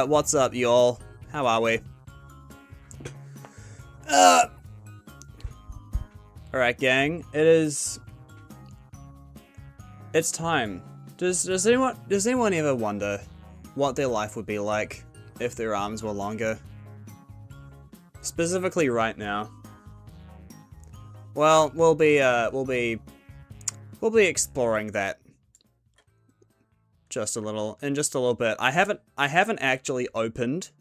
What's up, y'all? How are we? Alright, gang. It's time. Does anyone ever wonder what their life would be like if their arms were longer? Specifically right now. Well, we'll be exploring that in just a little bit. I haven't actually opened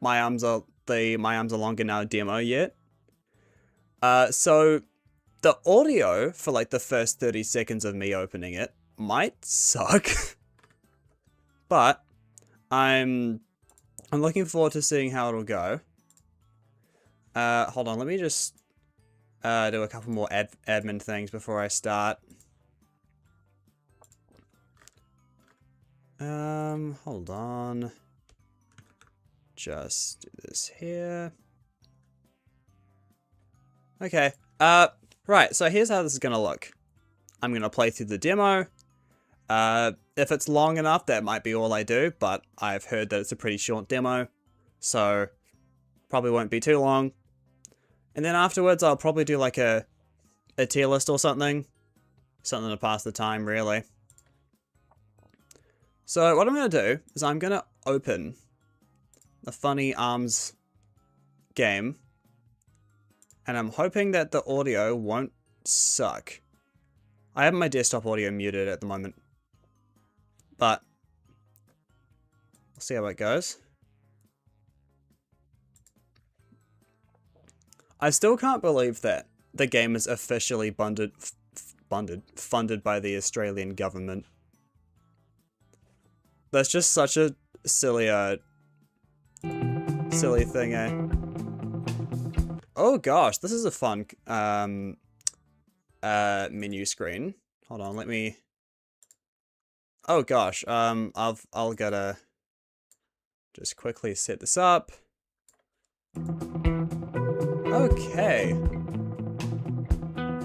My Arms Are Longer Now demo yet. So the audio for like the first 30 seconds of me opening it might suck. But I'm looking forward to seeing how it'll go. Hold on, let me just do a couple more admin things before I start. Hold on. Just do this here. Okay. Right, so here's how this is gonna look. I'm gonna play through the demo. If it's long enough, that might be all I do, but I've heard that it's a pretty short demo, so probably won't be too long. And then afterwards, I'll probably do like a tier list or something. Something to pass the time, really. So what I'm going to do is I'm going to open the Funny Arms game. And I'm hoping that the audio won't suck. I have my desktop audio muted at the moment. But we'll see how it goes. I still can't believe that the game is officially funded by the Australian government. That's just such a silly thing, eh? Oh gosh, this is a fun menu screen. Hold on, let me. Oh gosh, I'll gotta just quickly set this up. Okay.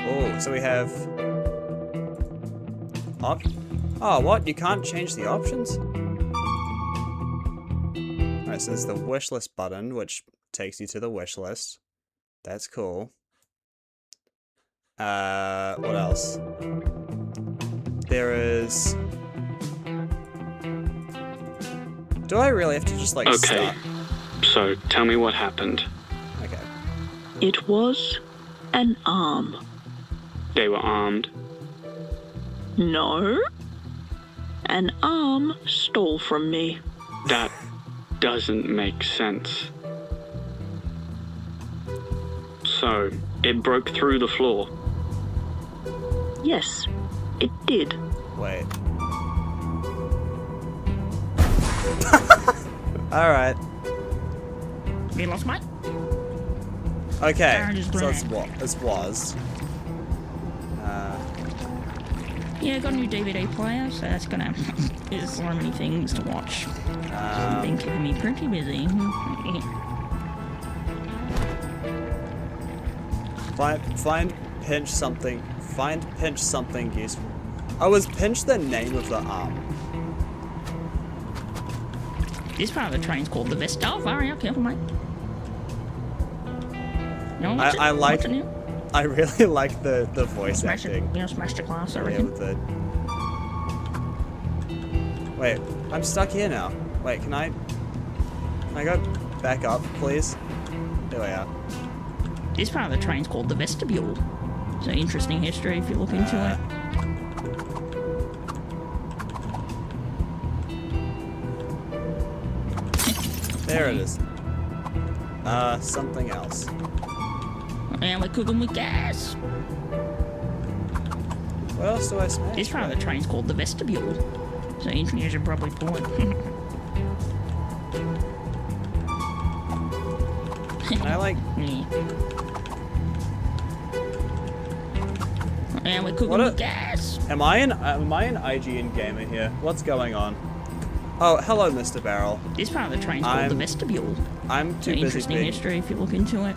Oh, so we have... Oh, what? You can't change the options? Alright, so there's the wish list button, which takes you to the wish list. That's cool. What else? There is... Do I really have to just, like, start? So, tell me what happened. Okay. It was an arm. They were armed. No. An arm stole from me. That doesn't make sense. So, it broke through the floor. Yes, it did. Wait. Alright. You lost mate? Okay, so that's what this was. Yeah, I got a new DVD player, so that's gonna... There's so many things to watch. It's been keeping me pretty busy. Find pinch something useful. Oh, was pinch the name of the arm? This part of the train's called the Vesta. Oh, far out, careful, mate. You know, I really like the voice acting. You know, smash the glass, I Yeah, reckon. with the... Wait, I'm stuck here now. Wait, can I go back up, please? There we are. This part of the train's called the vestibule. It's an interesting history if you look into it. There it is. Something else. And we're cooking with gas. What else do I smash? This part of the train's called the vestibule. So engineers should probably pull it. Can I like... Yeah. And we're cooking with gas. Am I an IGN gamer here? What's going on? Oh, hello, Mr. Barrel. This part of the train's called the vestibule. I'm It's too an busy interesting being... history if you look into it.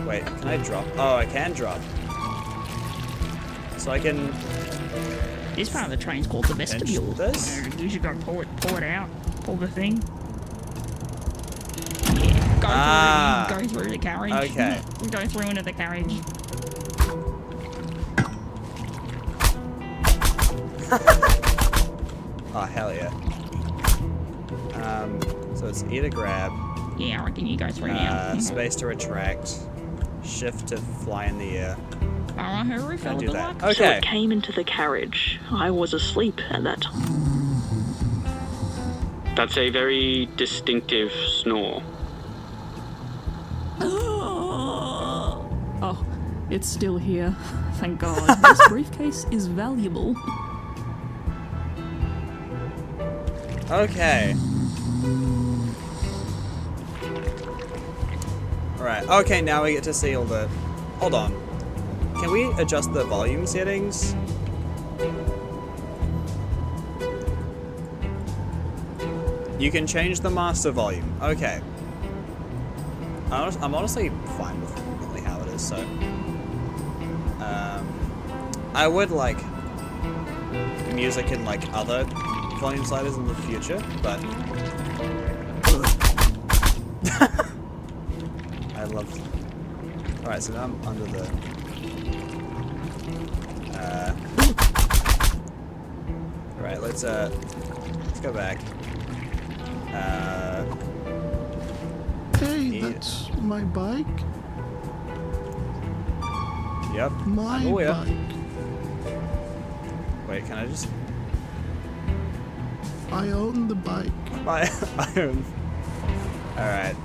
Wait, can I drop? Oh, I can drop. So I can... This part of the train's called the vestibule. this? You should go pull it out. Pull the thing. Yeah, go through the carriage. Okay. Go through into the carriage. Oh, hell yeah. So it's E to grab. Yeah, I reckon you go through now. Space to retract. Shift to fly in the air. Alright, hurry, fella, do good that. luck. So Okay. it came into the carriage. I was asleep at that time. That's a very distinctive snore. Oh, it's still here. Thank God. This briefcase is valuable. Okay. Alright, okay, now we get to see all the... Hold on. Can we adjust the volume settings? You can change the master volume. Okay. I'm honestly fine with really how it is, so... I would like music in like other volume sliders in the future, but... I love... Alright, so now I'm under the... Alright, let's go back. Hey, that's my bike. Yep. My Oh, yeah. bike. Wait, can I just... I own the bike. My own... Alright.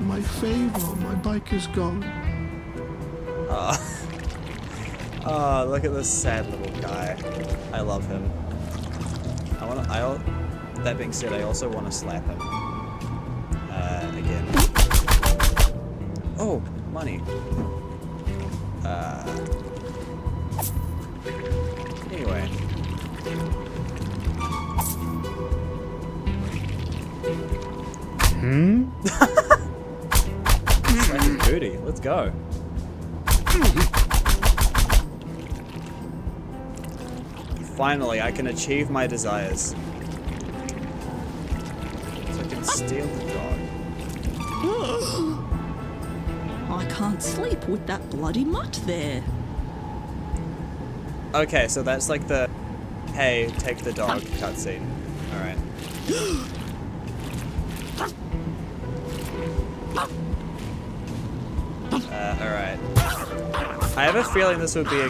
My favor, my bike is gone. Oh, look at this sad little guy. I love him. That being said, I also want to slap him. Again. Oh, money. Anyway. Slap his booty. Let's go. Finally, I can achieve my desires. So I can steal the dog. I can't sleep with that bloody mutt there. Okay, so that's like the, hey, take the dog cutscene. Alright. Alright. I have a feeling this would be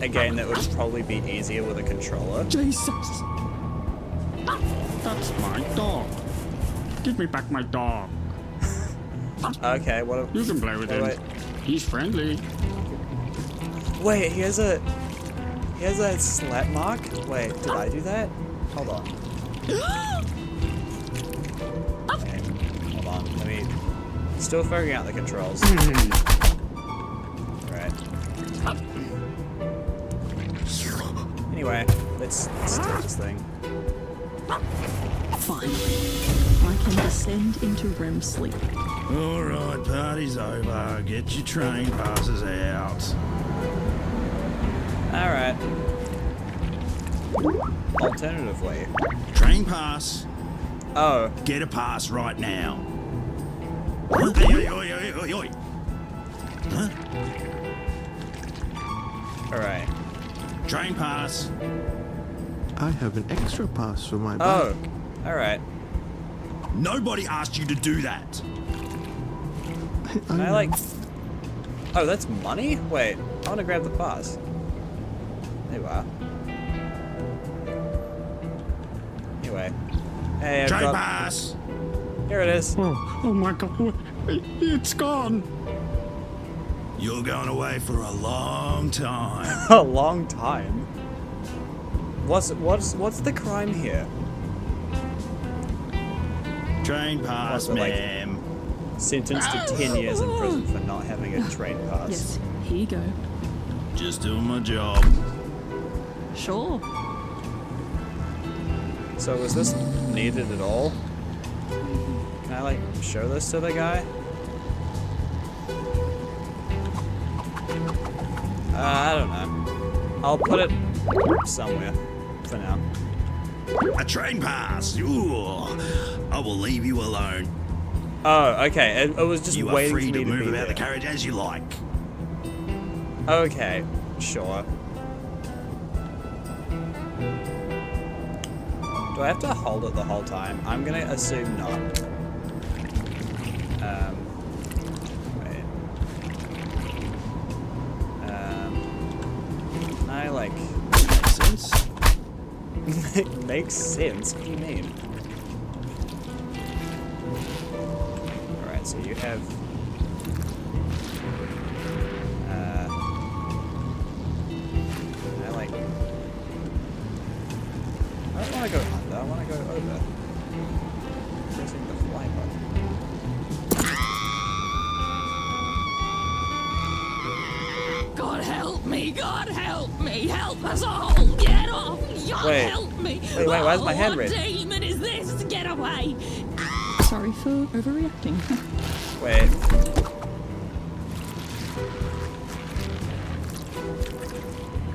a game that would probably be easier with a controller. Jesus. That's my dog. Give me back my dog. Okay, what You can play with him. wait. He's friendly. Wait, he has a slap mark? Wait, did I do that? Hold on. Okay, hold on, let me... Still figuring out the controls. Alright. Anyway, let's take this thing. Finally, I can descend into REM sleep. Alright, party's over. Get your train passes out. Alright. Alternatively. Train pass. Oh, Get a pass right now. Huh? Oi, oi, oi, oi, oi. Huh? alright. Train pass. I have an extra pass for my bike. Oh, alright. Nobody asked you to do that. Can I like... Oh, that's money? Wait, I want to grab the pass. There you are. Anyway. Hey, I've Train got... pass. Here it is. Oh my God. It's gone. You're going away for a long time. A long time. What's the crime here? Train pass, Also, like- ma'am. Sentenced to 10 years in prison for not having a train pass. Yes, here you go. Just doing my job. Sure. So was this needed at all? Can I like show this to the guy? I don't know. I'll put it somewhere for now. A train pass. Ooh, I will leave you alone. Oh, okay. It was just You are waiting free for me to to move be about the there. carriage as you like. Okay, sure. Do I have to hold it the whole time? I'm gonna assume not. Wait. Can I like Makes sense. makes sense? What do you mean? Alright, so you have I don't want to go under, I want to go over. Pressing the fly button. God help me! God help me! Help us all! Get off! God Wait. help me! Wait, why is my hand What red? demon is this? Get away! Sorry for overreacting. Wait.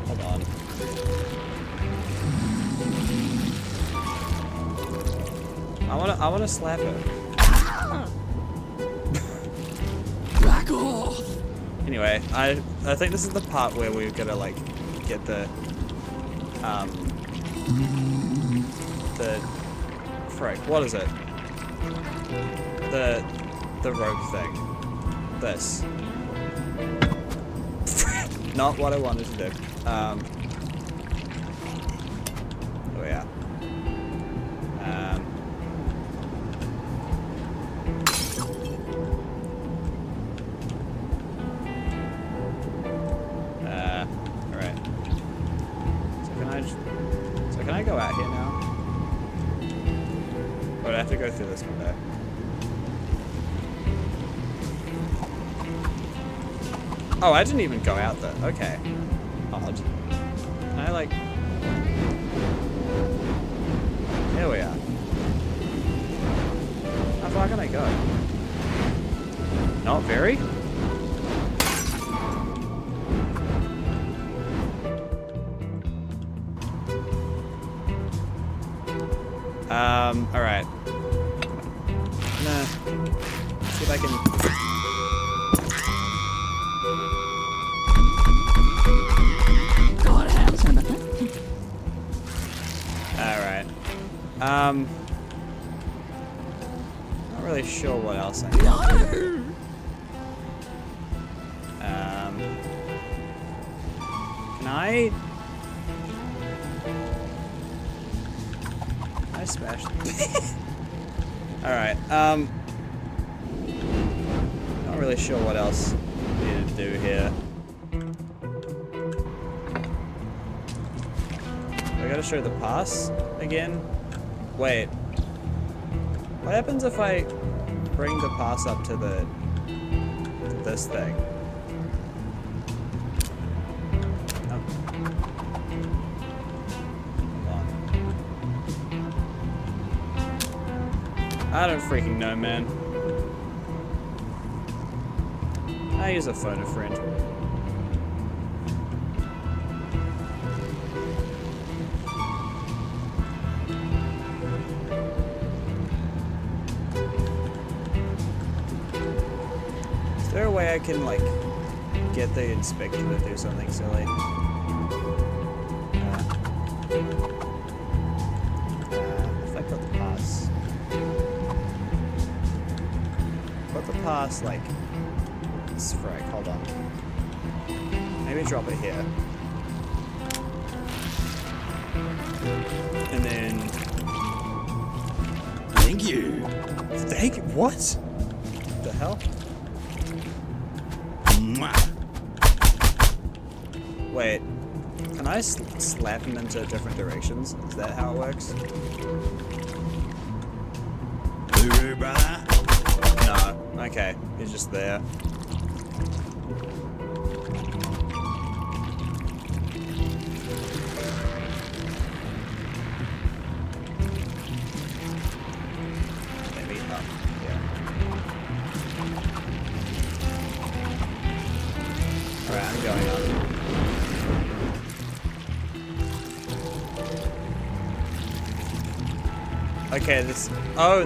Hold on. I wanna slap her. Back off! Anyway, I think this is the part where we're gonna like get the frick, what is it? The rope thing. This. Not what I wanted to do. Oh yeah. Alright. So can I go out here now? Or do I have to go through this window? Oh, I didn't even go out there. Okay. Odd. Can I like... Here we are. How far can I go? Not very? Alright. Nah. See if I can... God help! Sorry about that. Alright. Not really sure what else I need. No! Can I smash? Alright, not really sure what else I need to do here. I gotta show the pass again? Wait. What happens if I bring the pass up to this thing? Oh. Hold on. I don't freaking know, man. I use a phone a friend. Is there a way I can, like, get the inspector to do something silly? If I put the pass... Put the pass, like... Frick, hold on. Maybe drop it here. And then... Thank you. Thank you? What? The hell? Mwah. Wait, can I slap him into different directions? Is that how it works? Hooroo, brother. No. Okay, he's just there. Maybe up. Yeah. Alright, I'm going up. Okay, this... Oh,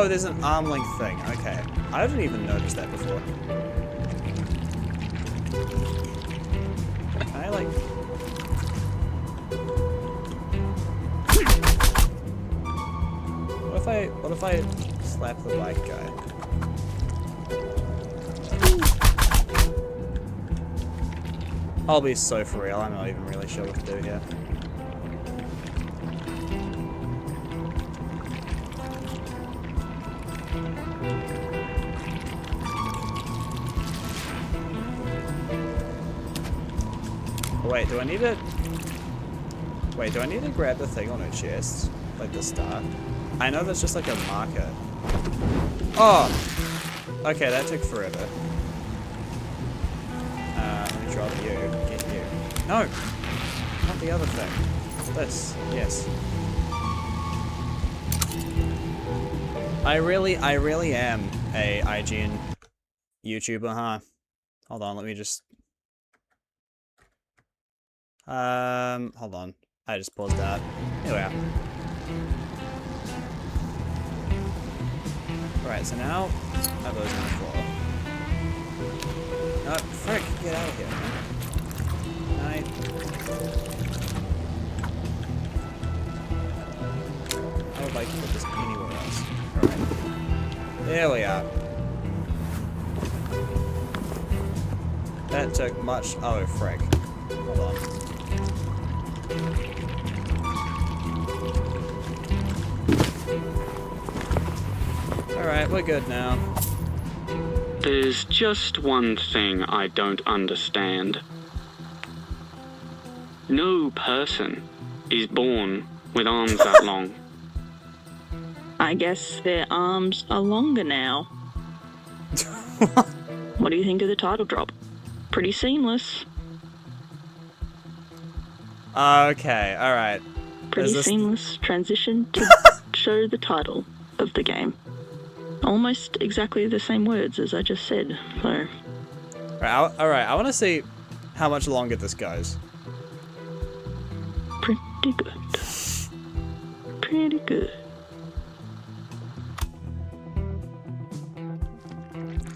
there's an arm length thing. Okay. I didn't even notice that before. Can I, like... What if I slap the bike guy? I'll be so for real, I'm not even really sure what to do here. Wait, do I need to... Wait, do I need to grab the thing on her chest? Like the star? I know that's just like a marker. Oh! Okay, that took forever. Let me drop you. Get you. No! Not the other thing. This. Yes. I really am a IGN YouTuber, huh? Hold on, let me just... hold on. I just paused that. Here we are. Right, so now I have those on the floor. No, frick, get out of here, man. Night. I would like to put this anywhere else. Alright. There we are. That took much... Oh, frick. Hold on. Alright, we're good now. There's just one thing I don't understand. No person is born with arms that long. I guess their arms are longer now. What do you think of the title drop? Pretty seamless. Okay, alright. Pretty seamless transition to show the title of the game. Almost exactly the same words as I just said, so... Alright, I want to see how much longer this goes. Pretty good. Pretty good.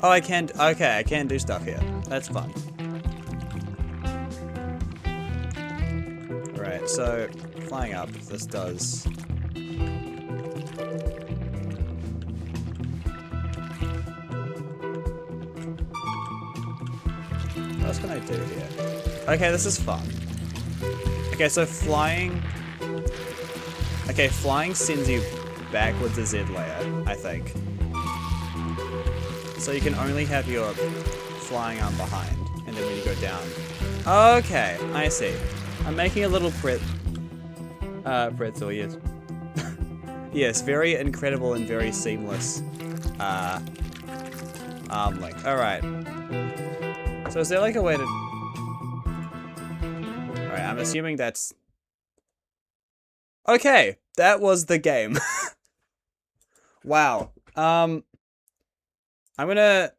Oh, I can... Okay, I can do stuff here. That's fun. Alright, so... Flying up, this does... What else can I do here? Okay, this is fun. Okay, so flying... Okay, flying sends you backwards a Z layer, I think. So you can only have your flying arm behind, and then when you go down. Okay, I see. I'm making a little pretzel, yes. Yes, very incredible and very seamless arm length. Alright. So is there like a way to... Alright, I'm assuming that's... Okay, that was the game. Wow. I'm gonna...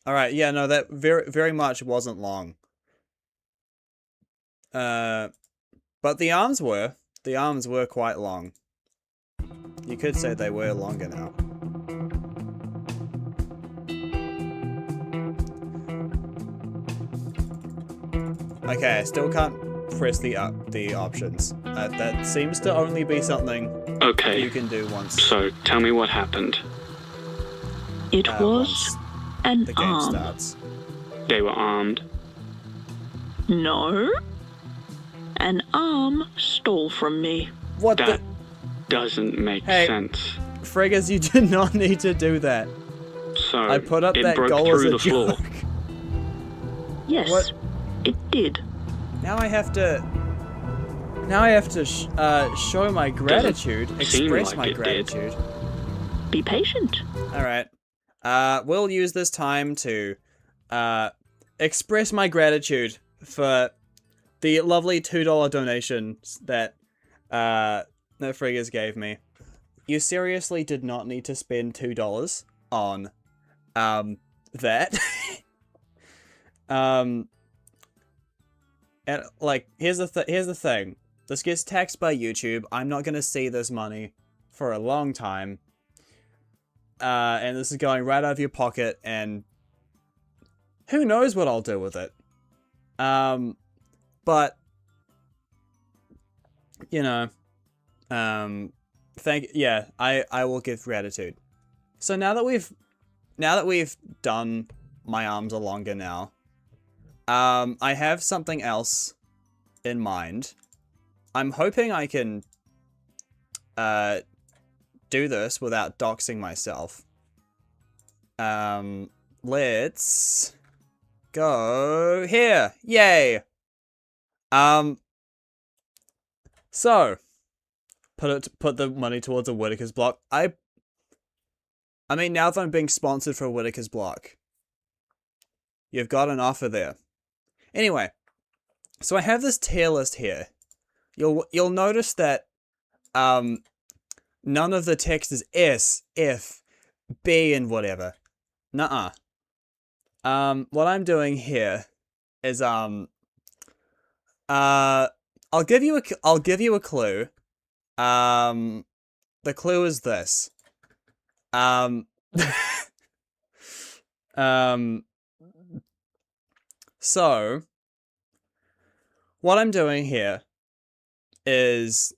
Alright, yeah, no, that very much wasn't long. But the arms were. The arms were quite long. You could say they were longer now. Okay, I still can't press the options. That seems to only be something Okay, you can do once. so tell me what happened. It was Once an the game arm. starts. They were armed. No. An arm stole from me. What That doesn't make Hey. sense. the... Friggers, you did not need to do that. So I put up it that broke goal as through a the floor. joke. Yes, What? it did. Now I have to... Now I have to show my gratitude, seem express like my it did. gratitude. Be patient. Alright. We'll use this time to express my gratitude for the lovely $2 donations that No Friggers gave me. You seriously did not need to spend $2 on that. And like here's the thing. This gets taxed by YouTube. I'm not gonna see this money for a long time. And this is going right out of your pocket, and who knows what I'll do with it. But you know, I will give gratitude. So now that we've done my arms are longer now, I have something else in mind. I'm hoping I can do this without doxing myself. Let's go here. Yay. So put the money towards a Whitaker's block. I mean, now that I'm being sponsored for Whitaker's block, you've got an offer there. Anyway, so I have this tier list here. You'll notice that none of the text is S, F, B, and whatever. Nuh-uh. What I'm doing here is I'll give you a clue. The clue is this. So what I'm doing here is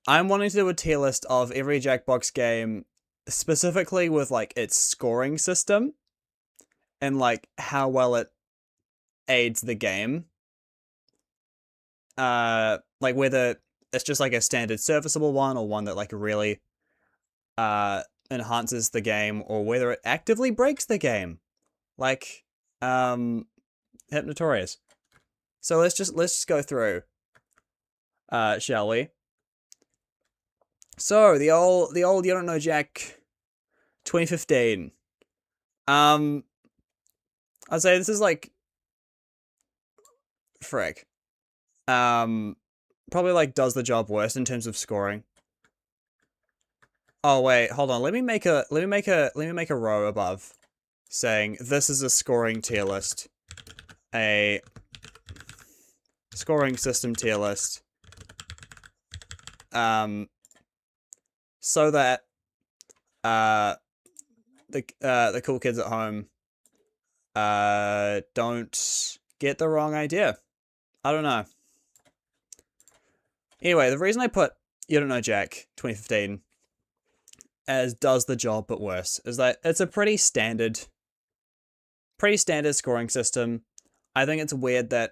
I'm wanting to do a tier list of every Jackbox game, specifically with like its scoring system and like how well it aids the game. Like whether it's just like a standard serviceable one or one that like really enhances the game, or whether it actively breaks the game, like Hypnotorious. So let's just go through, shall we? So the old You Don't Know Jack 2015. I'd say this is like frick. Probably like does the job worst in terms of scoring. Oh wait, hold on. Let me make a row above saying this is a scoring tier list. A scoring system tier list. So that the cool kids at home don't get the wrong idea. I don't know. Anyway, the reason I put You Don't Know Jack 2015 as does the job but worse is that it's a pretty standard scoring system. I think it's weird that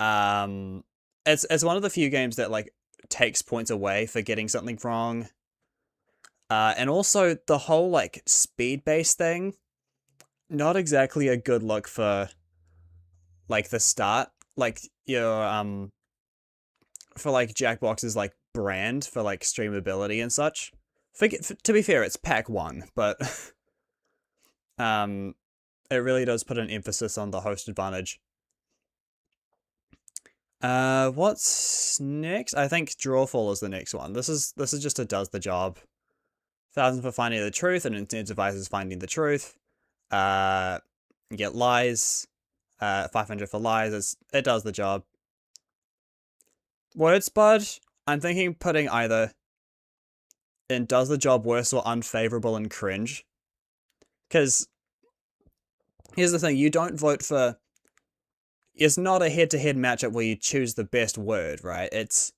it's one of the few games that like takes points away for getting something wrong. And also the whole like speed based thing, not exactly a good look for like the start, like your for like Jackbox's like brand for like streamability and such. To be fair, it's pack 1, but it really does put an emphasis on the host advantage. What's next? I think Drawfall is the next one. This is just a does the job. 1,000 for finding the truth and incentivizes finding the truth. You get lies. 500 for lies. It does the job. Wordspud, I'm thinking putting either in does the job worse or unfavorable and cringe. Because here's the thing, you don't vote for... It's not a head-to-head matchup where you choose the best word, right? It's...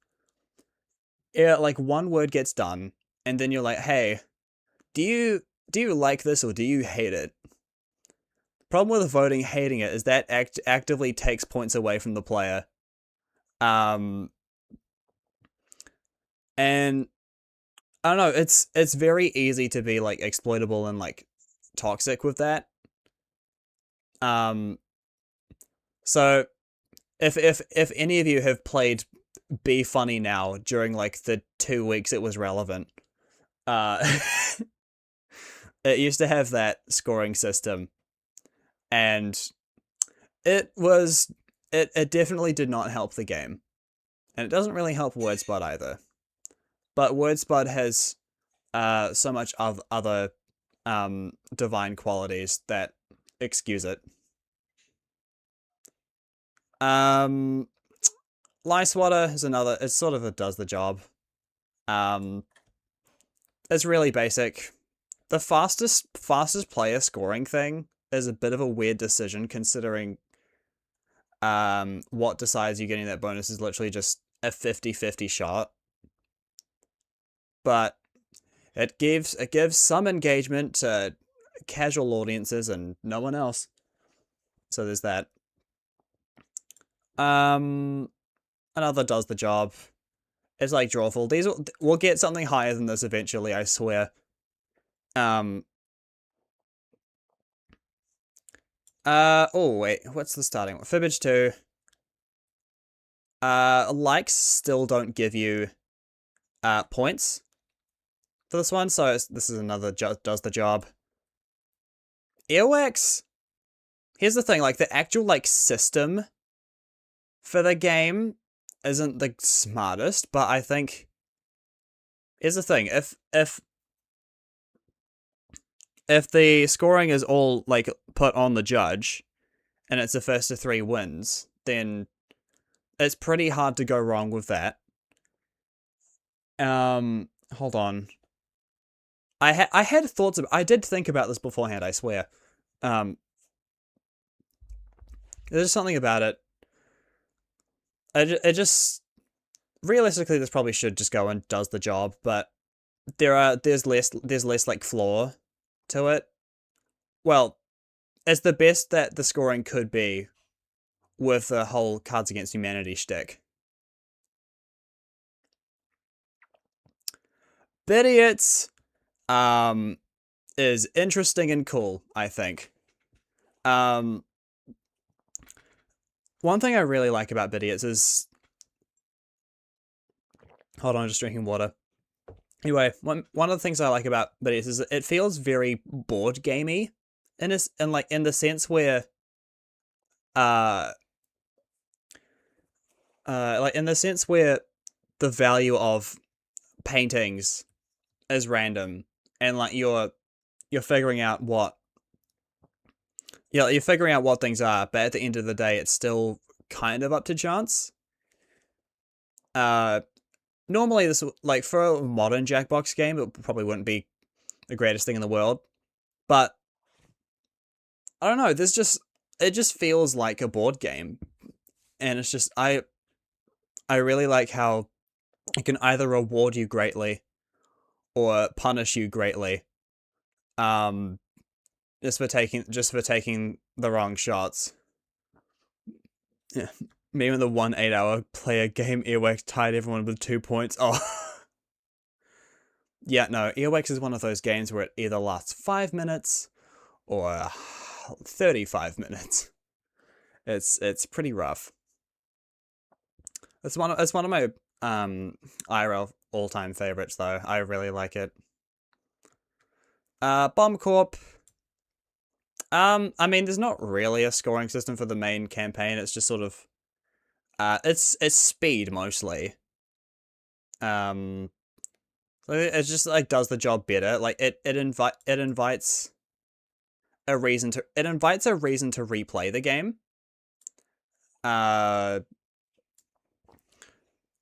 Yeah, like one word gets done, and then you're like, hey, do you like this or do you hate it? Problem with voting hating it is that actively takes points away from the player. And I don't know, it's very easy to be like exploitable and like toxic with that. So if any of you have played Be Funny Now during like the 2 weeks it was relevant, it used to have that scoring system, and it definitely did not help the game, and it doesn't really help Wordspud either. But Wordspud has so much of other divine qualities that excuse it. Lice Water is another. It sort of does the job. It's really basic. The fastest player scoring thing is a bit of a weird decision considering what decides you getting that bonus is literally just a 50-50 shot. But it gives some engagement to casual audiences and no one else. So there's that. Another does the job. It's like Drawful. We'll get something higher than this eventually, I swear. Oh wait, what's the starting one? Fibbage 2. Likes still don't give you points for this one, so this is another does the job. Earwax. Here's the thing, like the actual like system for the game isn't the smartest, but I think here's the thing, if the scoring is all like put on the judge and it's the first to 3 wins, then it's pretty hard to go wrong with that. Hold on. I had thoughts I did think about this beforehand, I swear. There's something about it. It just realistically this probably should just go and does the job, but there's less like flaw to it. Well, it's the best that the scoring could be with the whole Cards Against Humanity shtick. Bidiots is interesting and cool, I think. One thing I really like about Bidiots is... Hold on, I'm just drinking water. Anyway, one of the things I like about Bidiots is it feels very board gamey in the sense where the value of paintings is random and like you're figuring out what things are, but at the end of the day it's still kind of up to chance. Normally this, like for a modern Jackbox game, it probably wouldn't be the greatest thing in the world, but I don't know, it just feels like a board game, and it's just I really like how it can either reward you greatly or punish you greatly, just for taking the wrong shots. Yeah, maybe the 1 8-hour player game Earwax tied everyone with 2 points. Oh, yeah, no, Earwax is one of those games where it either lasts 5 minutes or 35 minutes. It's pretty rough. It's one of my IRL all-time favorites though. I really like it. Bomb Corp. I mean, there's not really a scoring system for the main campaign. It's just sort of it's speed mostly. So it just like does the job better. Like it invites a reason to replay the game.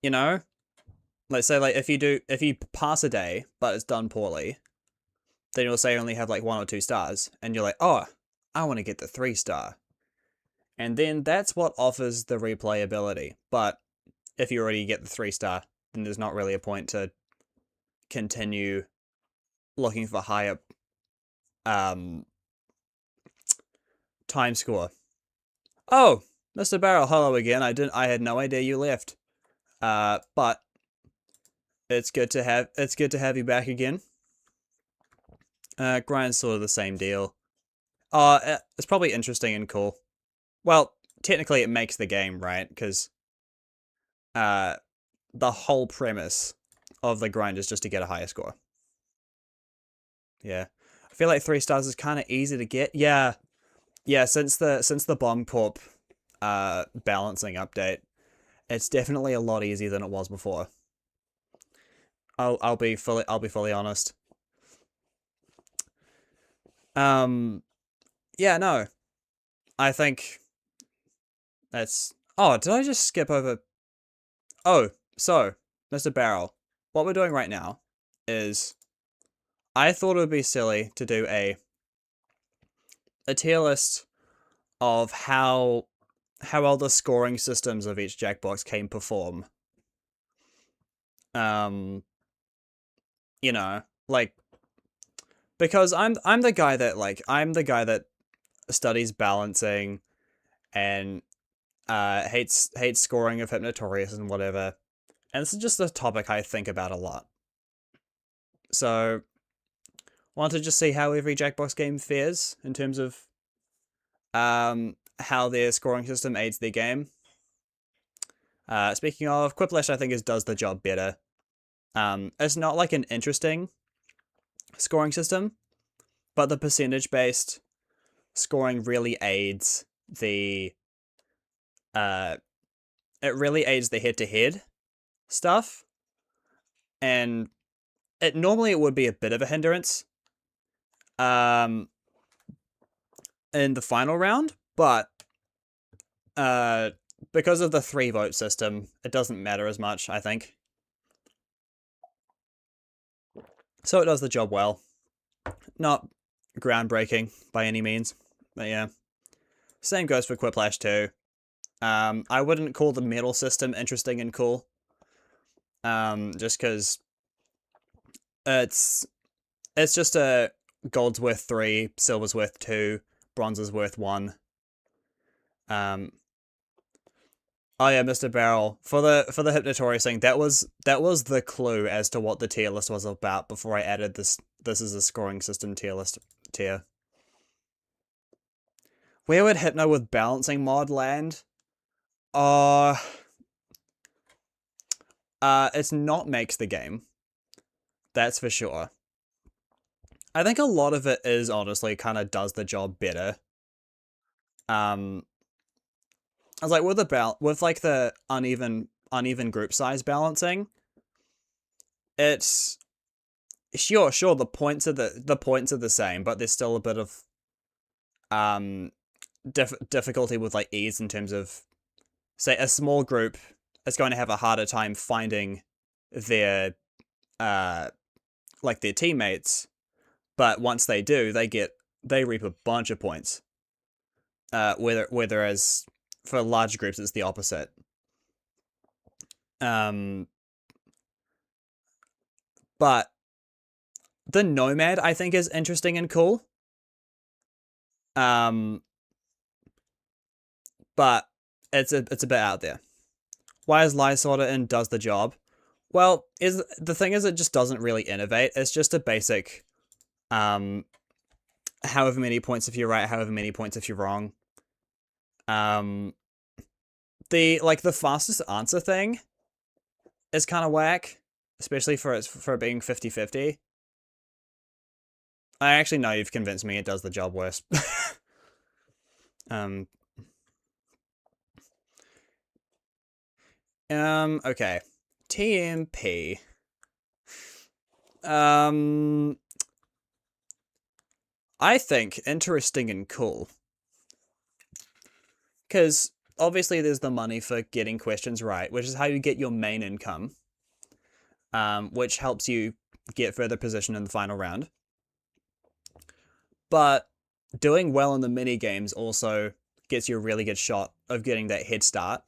You know, let's say like if you pass a day but it's done poorly, then you'll say you only have like 1 or 2 stars, and you're like, oh, I want to get the 3-star, and then that's what offers the replayability. But if you already get the 3-star, then there's not really a point to continue looking for higher time score. Oh, Mr. Barrel, hello again. I had no idea you left. But it's good to have you back again. Grind's sort of the same deal. It's probably interesting and cool. Well, technically it makes the game, right? Because the whole premise of the grind is just to get a higher score. Yeah. I feel like 3 stars is kind of easy to get. Yeah. Yeah, since the Bomb Corp balancing update, it's definitely a lot easier than it was before. I'll be fully honest. Yeah, no. I think that's... Oh, did I just skip over Oh, so, Mr. Barrel, what we're doing right now is I thought it would be silly to do a tier list of how well the scoring systems of each Jackbox game perform. You know, like, because I'm the guy that studies balancing and hates scoring of Hypnotorious and whatever. And this is just a topic I think about a lot. So, want to just see how every Jackbox game fares in terms of how their scoring system aids their game. Speaking of, Quiplash I think does the job better. It's not like an interesting scoring system, but the percentage-based scoring really aids the it really aids the head-to-head stuff, and normally it would be a bit of a hindrance in the final round, but because of the 3-vote system, it doesn't matter as much, I think. So it does the job well. Not groundbreaking by any means, but yeah. Same goes for Quiplash too. I wouldn't call the medal system interesting and cool. Just because it's just a gold's worth 3, silver's worth 2, bronze is worth 1. Oh yeah, Mr. Barrel, for the Hypnotorious thing, that was the clue as to what the tier list was about before I added this is a scoring system tier list tier. Where would Hypno with balancing mod land? It's not makes the game. That's for sure. I think a lot of it is honestly kind of does the job better. I was like with the uneven group size balancing, it's sure the points are the same, but there's still a bit of difficulty with like ease in terms of, say, a small group is going to have a harder time finding their their teammates, but once they do, they reap a bunch of points. Whereas for large groups, it's the opposite. But the Nomad, I think, is interesting and cool. But it's a bit out there. Why is Lie Sorter in does the job? Well, the thing is it just doesn't really innovate. It's just a basic however many points if you're right, however many points if you're wrong. The fastest answer thing is kind of whack, especially for it being 50-50. I actually know you've convinced me it does the job worse. Okay. TMP. I think interesting and cool. Because obviously there's the money for getting questions right, which is how you get your main income, which helps you get further position in the final round. But doing well in the mini games also gets you a really good shot of getting that head start.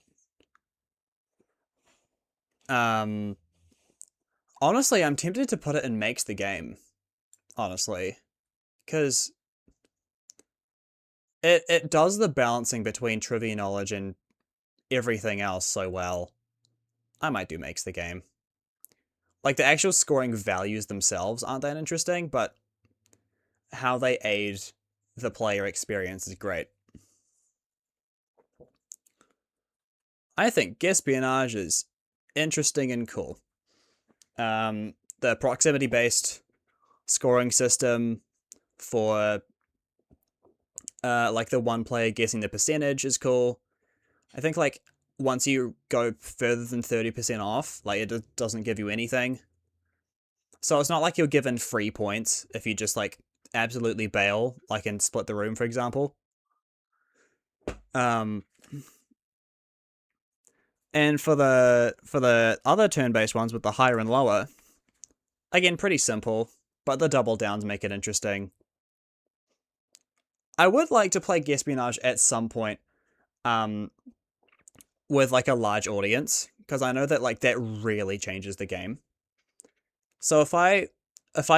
Honestly, I'm tempted to put it in makes the game. Honestly, because it does the balancing between trivia knowledge and everything else so well. I might do makes the game. Like, the actual scoring values themselves aren't that interesting, but how they aid the player experience is great. I think Guespionage is interesting and cool. The proximity-based scoring system for the one player guessing the percentage is cool. I think once you go further than 30% off, it doesn't give you anything. So it's not like you're given free points if you just absolutely bail, in Split the Room, for example. And for the other turn-based ones with the higher and lower, again, pretty simple, but the double downs make it interesting. I would like to play Espionage at some point, with like a large audience, because I know that like that really changes the game. So if I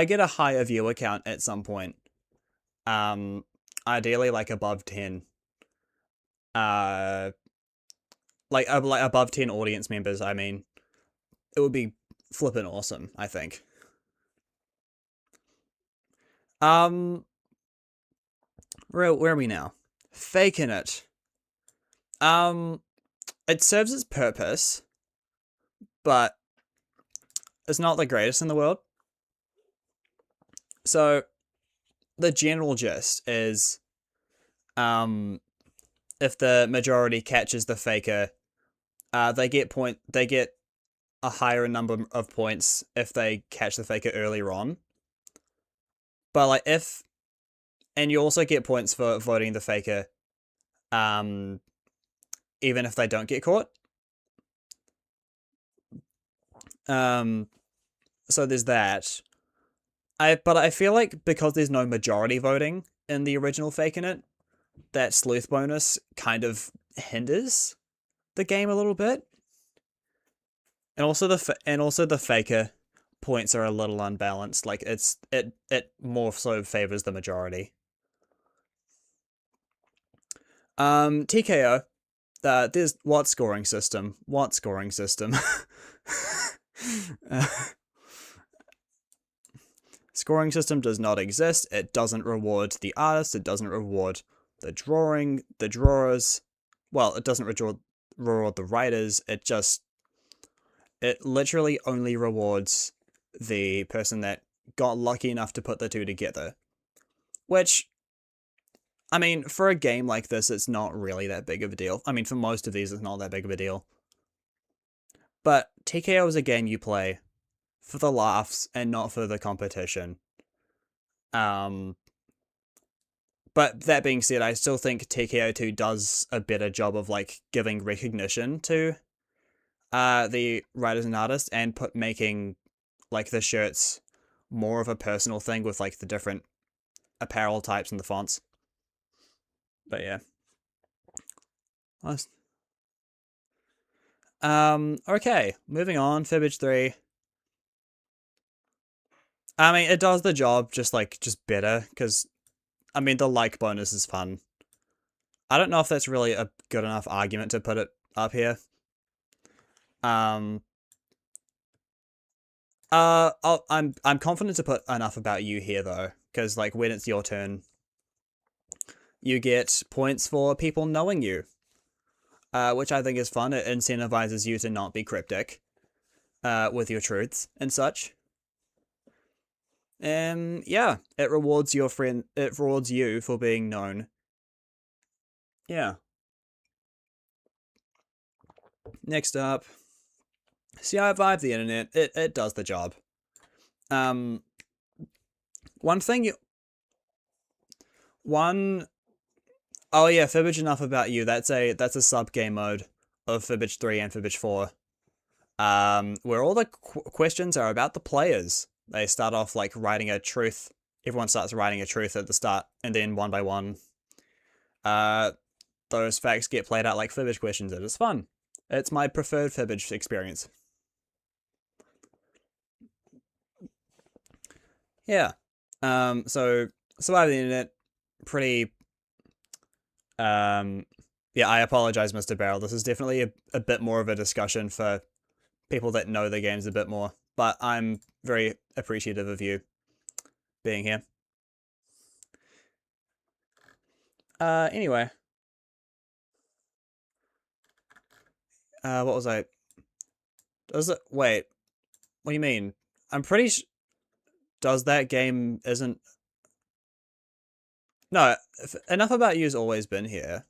get a higher viewer count at some point, ideally like above 10, like above 10 audience members, I mean, it would be flippin' awesome, I think. Where are we now? Faking it. It serves its purpose, but it's not the greatest in the world. So, the general gist is, if the majority catches the faker, they get a higher number of points if they catch the faker earlier on. But like and you also get points for voting the faker, even if they don't get caught. So there's that. But I feel like because there's no majority voting in the original Faking It, that sleuth bonus kind of hinders the game a little bit. And also the faker points are a little unbalanced. Like it more so favors the majority. TKO. There's what scoring system? What scoring system? Scoring system does not exist. It doesn't reward the artist. It doesn't reward the drawers. Well, it doesn't reward the writers. It literally only rewards the person that got lucky enough to put the two together. Which, I mean, for a game like this, it's not really that big of a deal. I mean, for most of these, it's not that big of a deal. But TKO is a game you play for the laughs and not for the competition. But that being said, I still think TKO 2 does a better job of like giving recognition to the writers and artists and making like the shirts more of a personal thing with like the different apparel types and the fonts. But yeah. Nice. Okay, moving on, Fibbage 3. I mean, it does the job just better, because, I mean, the like bonus is fun. I don't know if that's really a good enough argument to put it up here. I'm confident to put enough about you here, though, because, like, when it's your turn, you get points for people knowing you, which I think is fun. It incentivizes you to not be cryptic with your truths and such. Yeah, it rewards your friend. It rewards you for being known. Yeah. Next up, see, I Vibe the internet. It does the job. One thing oh yeah, Fibbage enough about you. That's a sub game mode of Fibbage 3 and Fibbage 4. Where all the questions are about the players. They start off like writing a truth. Everyone starts writing a truth at the start, and then one by one, those facts get played out like Fibbage questions. It is fun. It's my preferred Fibbage experience. Yeah. So Survive the Internet, pretty. Yeah, I apologize, Mr. Barrel. This is definitely a bit more of a discussion for people that know the games a bit more. But I'm very appreciative of you being here. Anyway. What was I? Does it? Wait. What do you mean? I'm pretty does that game isn't... No, Enough About You's always been here.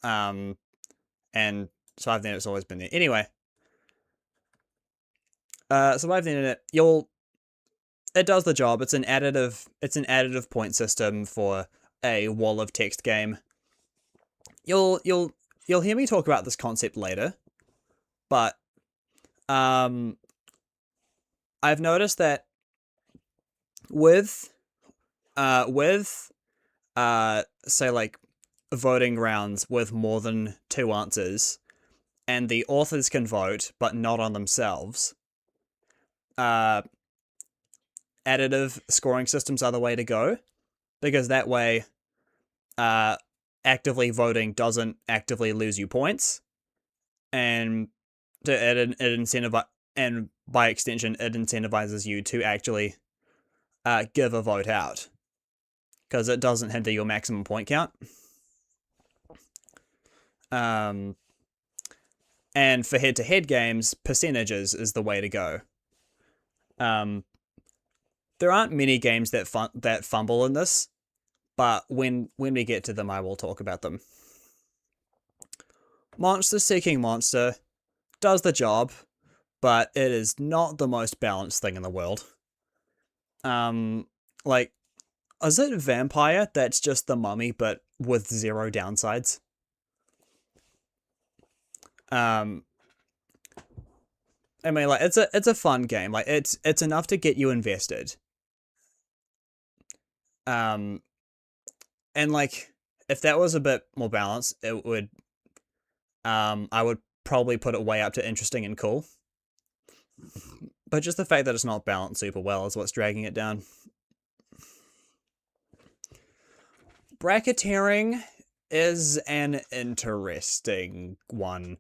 And Survive the Internet's always been there. Anyway. Survive the Internet, it does the job. It's an additive point system for a wall of text game. You'll hear me talk about this concept later, but I've noticed that with say like voting rounds with more than 2 answers, and the authors can vote but not on themselves, additive scoring systems are the way to go, because that way actively voting doesn't actively lose you points, and and by extension it incentivizes you to actually give a vote out, because it doesn't hinder your maximum point count. And for head-to-head games, percentages is the way to go. There aren't many games that fumble in this, but when we get to them, I will talk about them. Monster Seeking Monster does the job, but it is not the most balanced thing in the world. Like, is it Vampire that's just the Mummy, but with 0 downsides? I mean, like, it's a fun game. Like, it's enough to get you invested. And like, if that was a bit more balanced, it would, I would probably put it way up to interesting and cool. But just the fact that it's not balanced super well is what's dragging it down. Bracketeering is an interesting one.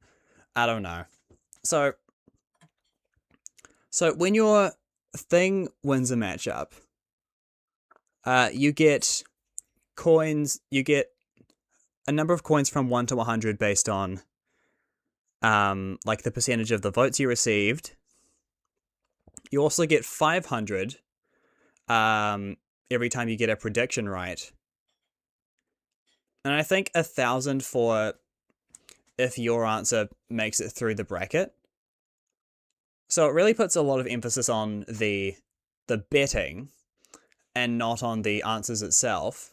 I don't know. So when your thing wins a matchup, you get coins. You get a number of coins from 1 to 100 based on like the percentage of the votes you received. You also get 500 every time you get a prediction right. And I think 1,000 for if your answer makes it through the bracket. So it really puts a lot of emphasis on the betting and not on the answers itself,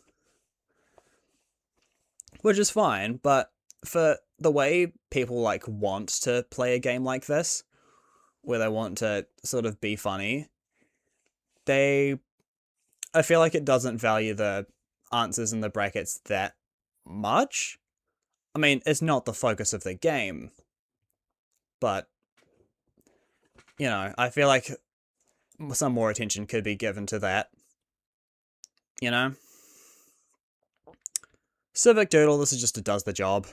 which is fine, but for the way people like want to play a game like this, where they want to sort of be funny, I feel like it doesn't value the answers in the brackets that much. I mean, it's not the focus of the game, but, you know, I feel like some more attention could be given to that, you know? Civic Doodle, this is just a does the job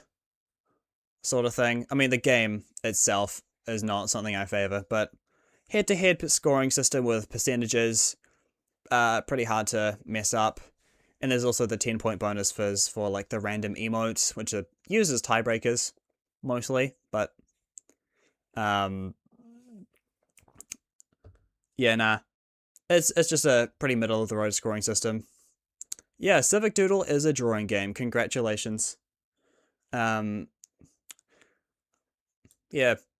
sort of thing. I mean, the game itself is not something I favor, but head-to-head scoring system with percentages, pretty hard to mess up. And there's also the 10-point bonus for like the random emotes, which are used as tiebreakers mostly, but yeah, nah. It's just a pretty middle of the road scoring system. Yeah, Civic Doodle is a drawing game. Congratulations. Yeah,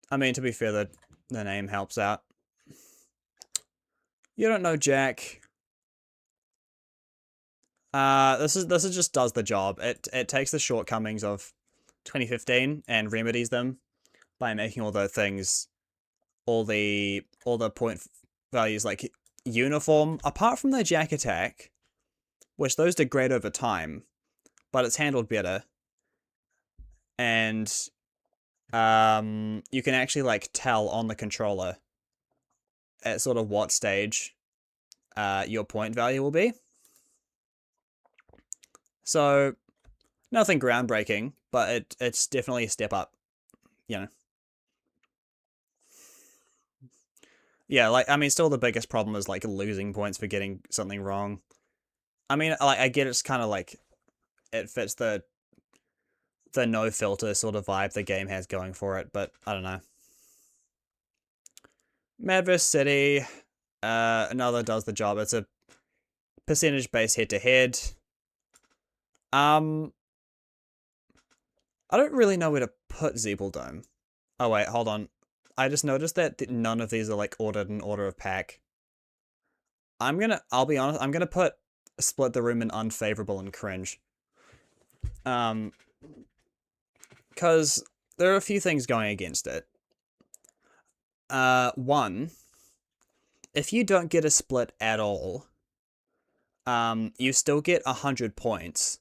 I mean, to be fair, the name helps out. You don't know Jack. This is just does the job. It takes the shortcomings of 2015 and remedies them by making all the things, all the point values like uniform, apart from the Jack attack, which those degrade over time, but it's handled better. And you can actually like tell on the controller at sort of what stage your point value will be. So nothing groundbreaking, but it's definitely a step up, you know. Yeah, like, I mean, still the biggest problem is like losing points for getting something wrong. I mean, like, I get it's kind of like it fits the no filter sort of vibe the game has going for it, but I don't know. Madverse City, another does the job. It's a percentage based head to head. I don't really know where to put Zeebeldome. Oh wait, hold on. I just noticed that none of these are like ordered in order of pack. I'll be honest, I'm gonna put Split the Room in unfavorable and cringe. Because there are a few things going against it. One, if you don't get a split at all, you still get 100 points.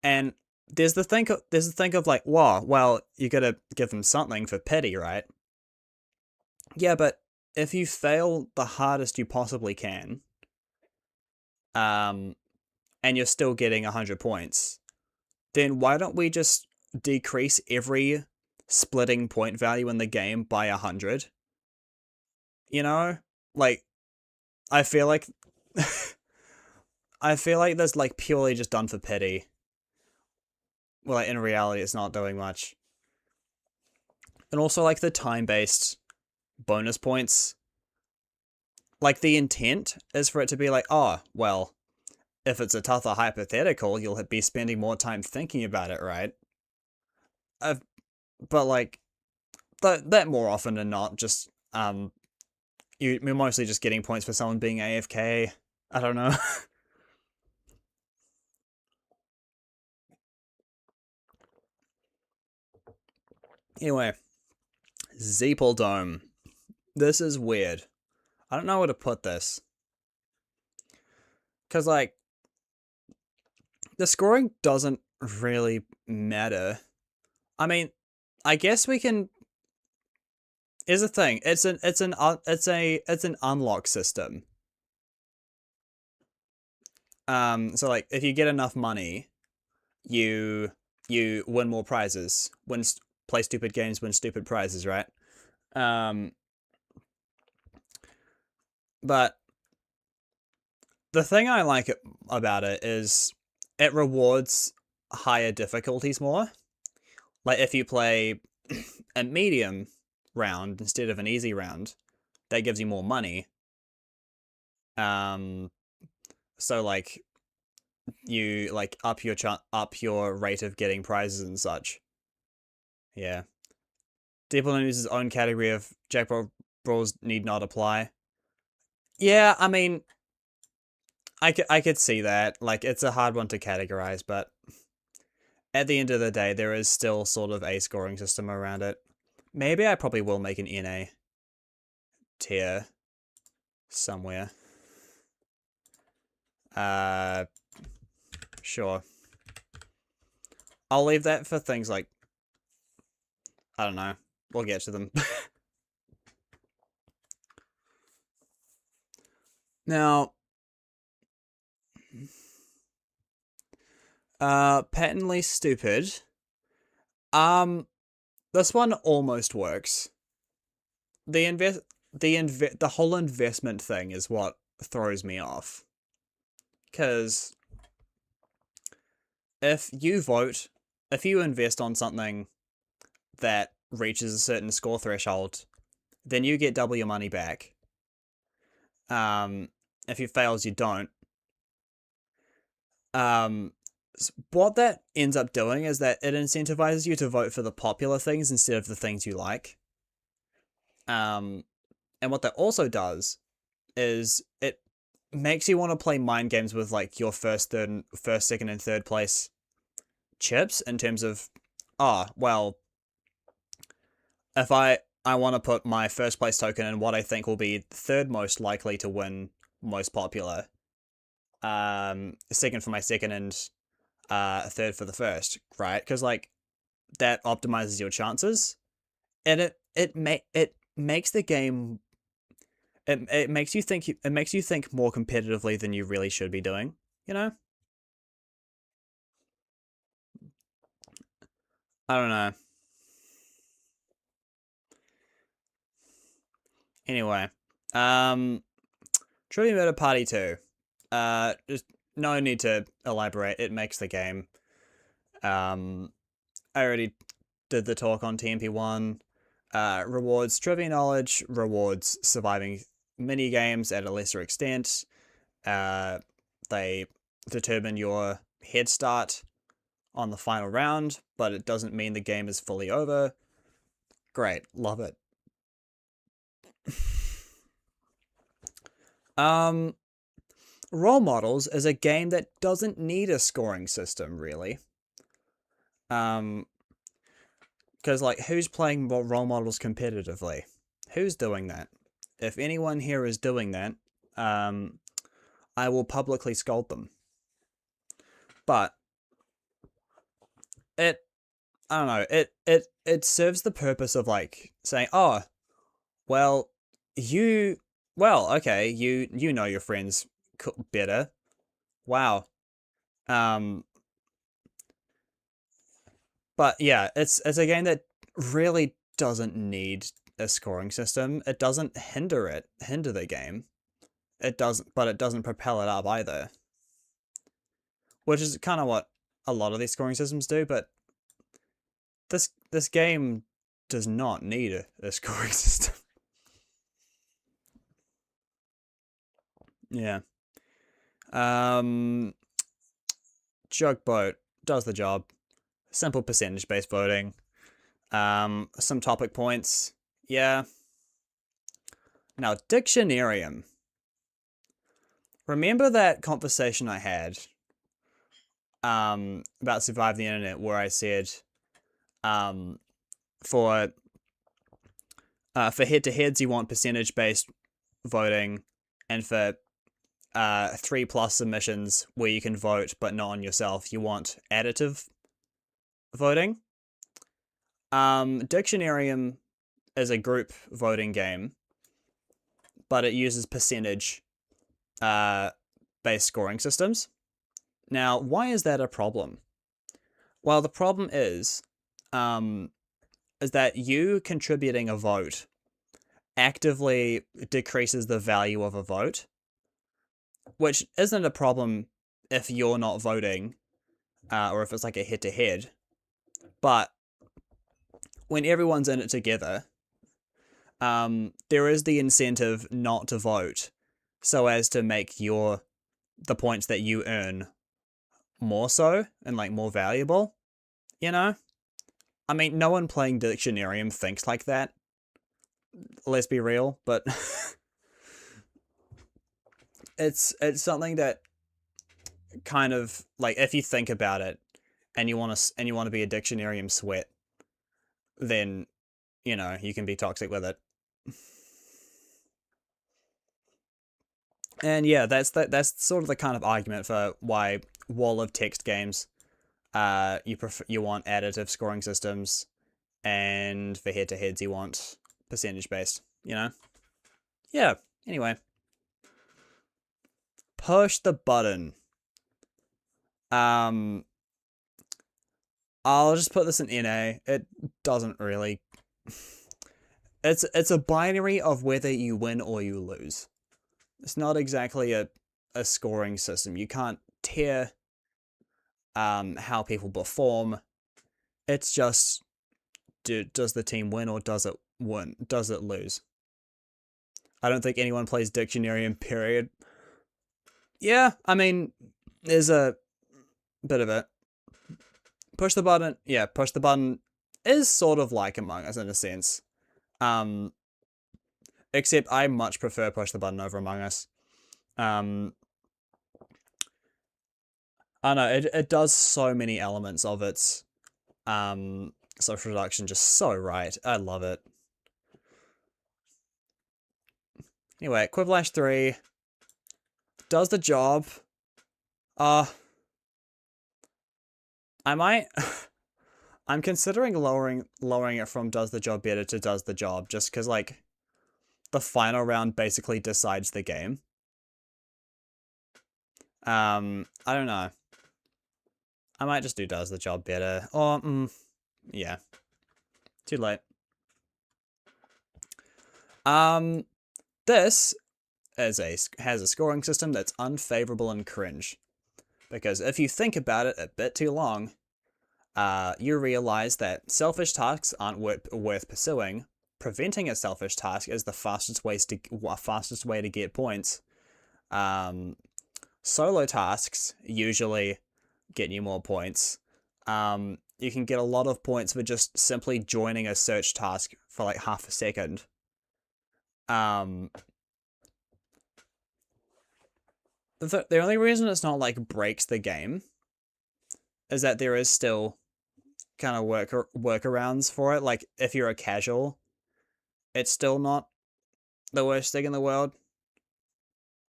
And there's the think of like, wow, well, you gotta give them something for pity, right? Yeah, but if you fail the hardest you possibly can, and you're still getting 100 points, then why don't we just decrease every splitting point value in the game by 100? You know? Like, I feel like I feel like that's like purely just done for pity. Well, like, in reality, it's not doing much. And also, like, the time-based bonus points. Like, the intent is for it to be like, oh, well, if it's a tougher hypothetical, you'll be spending more time thinking about it, right? But, like, that more often than not, just, you're mostly just getting points for someone being AFK. I don't know. Anyway, Zeeple Dome. This is weird. I don't know where to put this. Because, like, the scoring doesn't really matter. I mean, I guess we can... Here's the thing. It's an unlock system. So, like, if you get enough money, you win more prizes. Play stupid games, win stupid prizes, right? But the thing I like about it is it rewards higher difficulties more. Like, if you play a medium round instead of an easy round, that gives you more money. So, like, you, like, up your rate of getting prizes and such. Yeah. Zeeple uses his own category of Jackbox brawls need not apply. Yeah, I mean, I could see that. Like, it's a hard one to categorize, but at the end of the day, there is still sort of a scoring system around it. Maybe I probably will make an NA tier somewhere. Sure. I'll leave that for things like, I don't know. We'll get to them. Now, patently stupid. This one almost works. The whole investment thing is what throws me off. Because if you invest on something that reaches a certain score threshold, then you get double your money back. If it fails, you don't. What that ends up doing is that it incentivizes you to vote for the popular things instead of the things you like. And what that also does is it makes you want to play mind games with, like, your first, second, and third place chips in terms of, well, if I want to put my first place token in what I think will be third most likely to win most popular, second for my second, and third for the first, right? Because, like, that optimizes your chances, and it makes the game, it makes you think more competitively than you really should be doing, you know? I don't know. Anyway, Trivia Murder Party 2. Just no need to elaborate. It makes the game. I already did the talk on TMP1. Rewards trivia knowledge, rewards surviving mini games at a lesser extent. They determine your head start on the final round, but it doesn't mean the game is fully over. Great, love it. Role Models is a game that doesn't need a scoring system, really. Because, like, who's playing Role Models competitively? Who's doing that? If anyone here is doing that, I will publicly scold them. But I don't know, it serves the purpose of like saying, oh, well, okay, you know your friends better. Wow. But yeah, it's a game that really doesn't need a scoring system. It doesn't hinder the game. It doesn't propel it up either. Which is kind of what a lot of these scoring systems do, but this game does not need a scoring system. Yeah. Joke Boat does the job. Simple percentage-based voting. Some topic points. Yeah. Now, Dictionarium. Remember that conversation I had about Survive the Internet where I said for head-to-heads you want percentage-based voting, and for 3+ submissions where you can vote but not on yourself, you want additive voting. Dictionarium is a group voting game, but it uses percentage based scoring systems. Now, why is that a problem? Well, the problem is that you contributing a vote actively decreases the value of a vote, which isn't a problem if you're not voting, or if it's like a head-to-head. But when everyone's in it together, there is the incentive not to vote, so as to make the points that you earn more so and like more valuable, you know? I mean, no one playing Dictionarium thinks like that. Let's be real, but it's something that kind of like, if you think about it and you want to be a Dictionarium sweat, then you know you can be toxic with it. And yeah, that's sort of the kind of argument for why wall of text games, you want additive scoring systems, and for head-to-heads you want percentage-based, you know? Yeah, anyway. Push the button. I'll just put this in NA. It doesn't really... It's a binary of whether you win or you lose. It's not exactly a scoring system. You can't tier how people perform. It's just, does the team win or does it win? Does it lose? I don't think anyone plays Dictionarium, period. Yeah, I mean, there's a bit of it. Push the button. Yeah, push the button is sort of like Among Us in a sense. Except I much prefer push the button over Among Us. I don't know, it does so many elements of its social deduction just so right. I love it. Anyway, Quiplash 3 does the job. I might I'm considering lowering it from does the job better to does the job, just because like the final round basically decides the game. I don't know. I might just do does the job better. Or, yeah. Too late. This has a scoring system that's unfavorable and cringe. Because if you think about it a bit too long, you realize that selfish tasks aren't worth pursuing. Preventing a selfish task is the fastest way to get points. Solo tasks usually get you more points. You can get a lot of points for just simply joining a search task for like half a second. The only reason it's not like breaks the game is that there is still kind of workarounds for it. Like if you're a casual it's still not the worst thing in the world.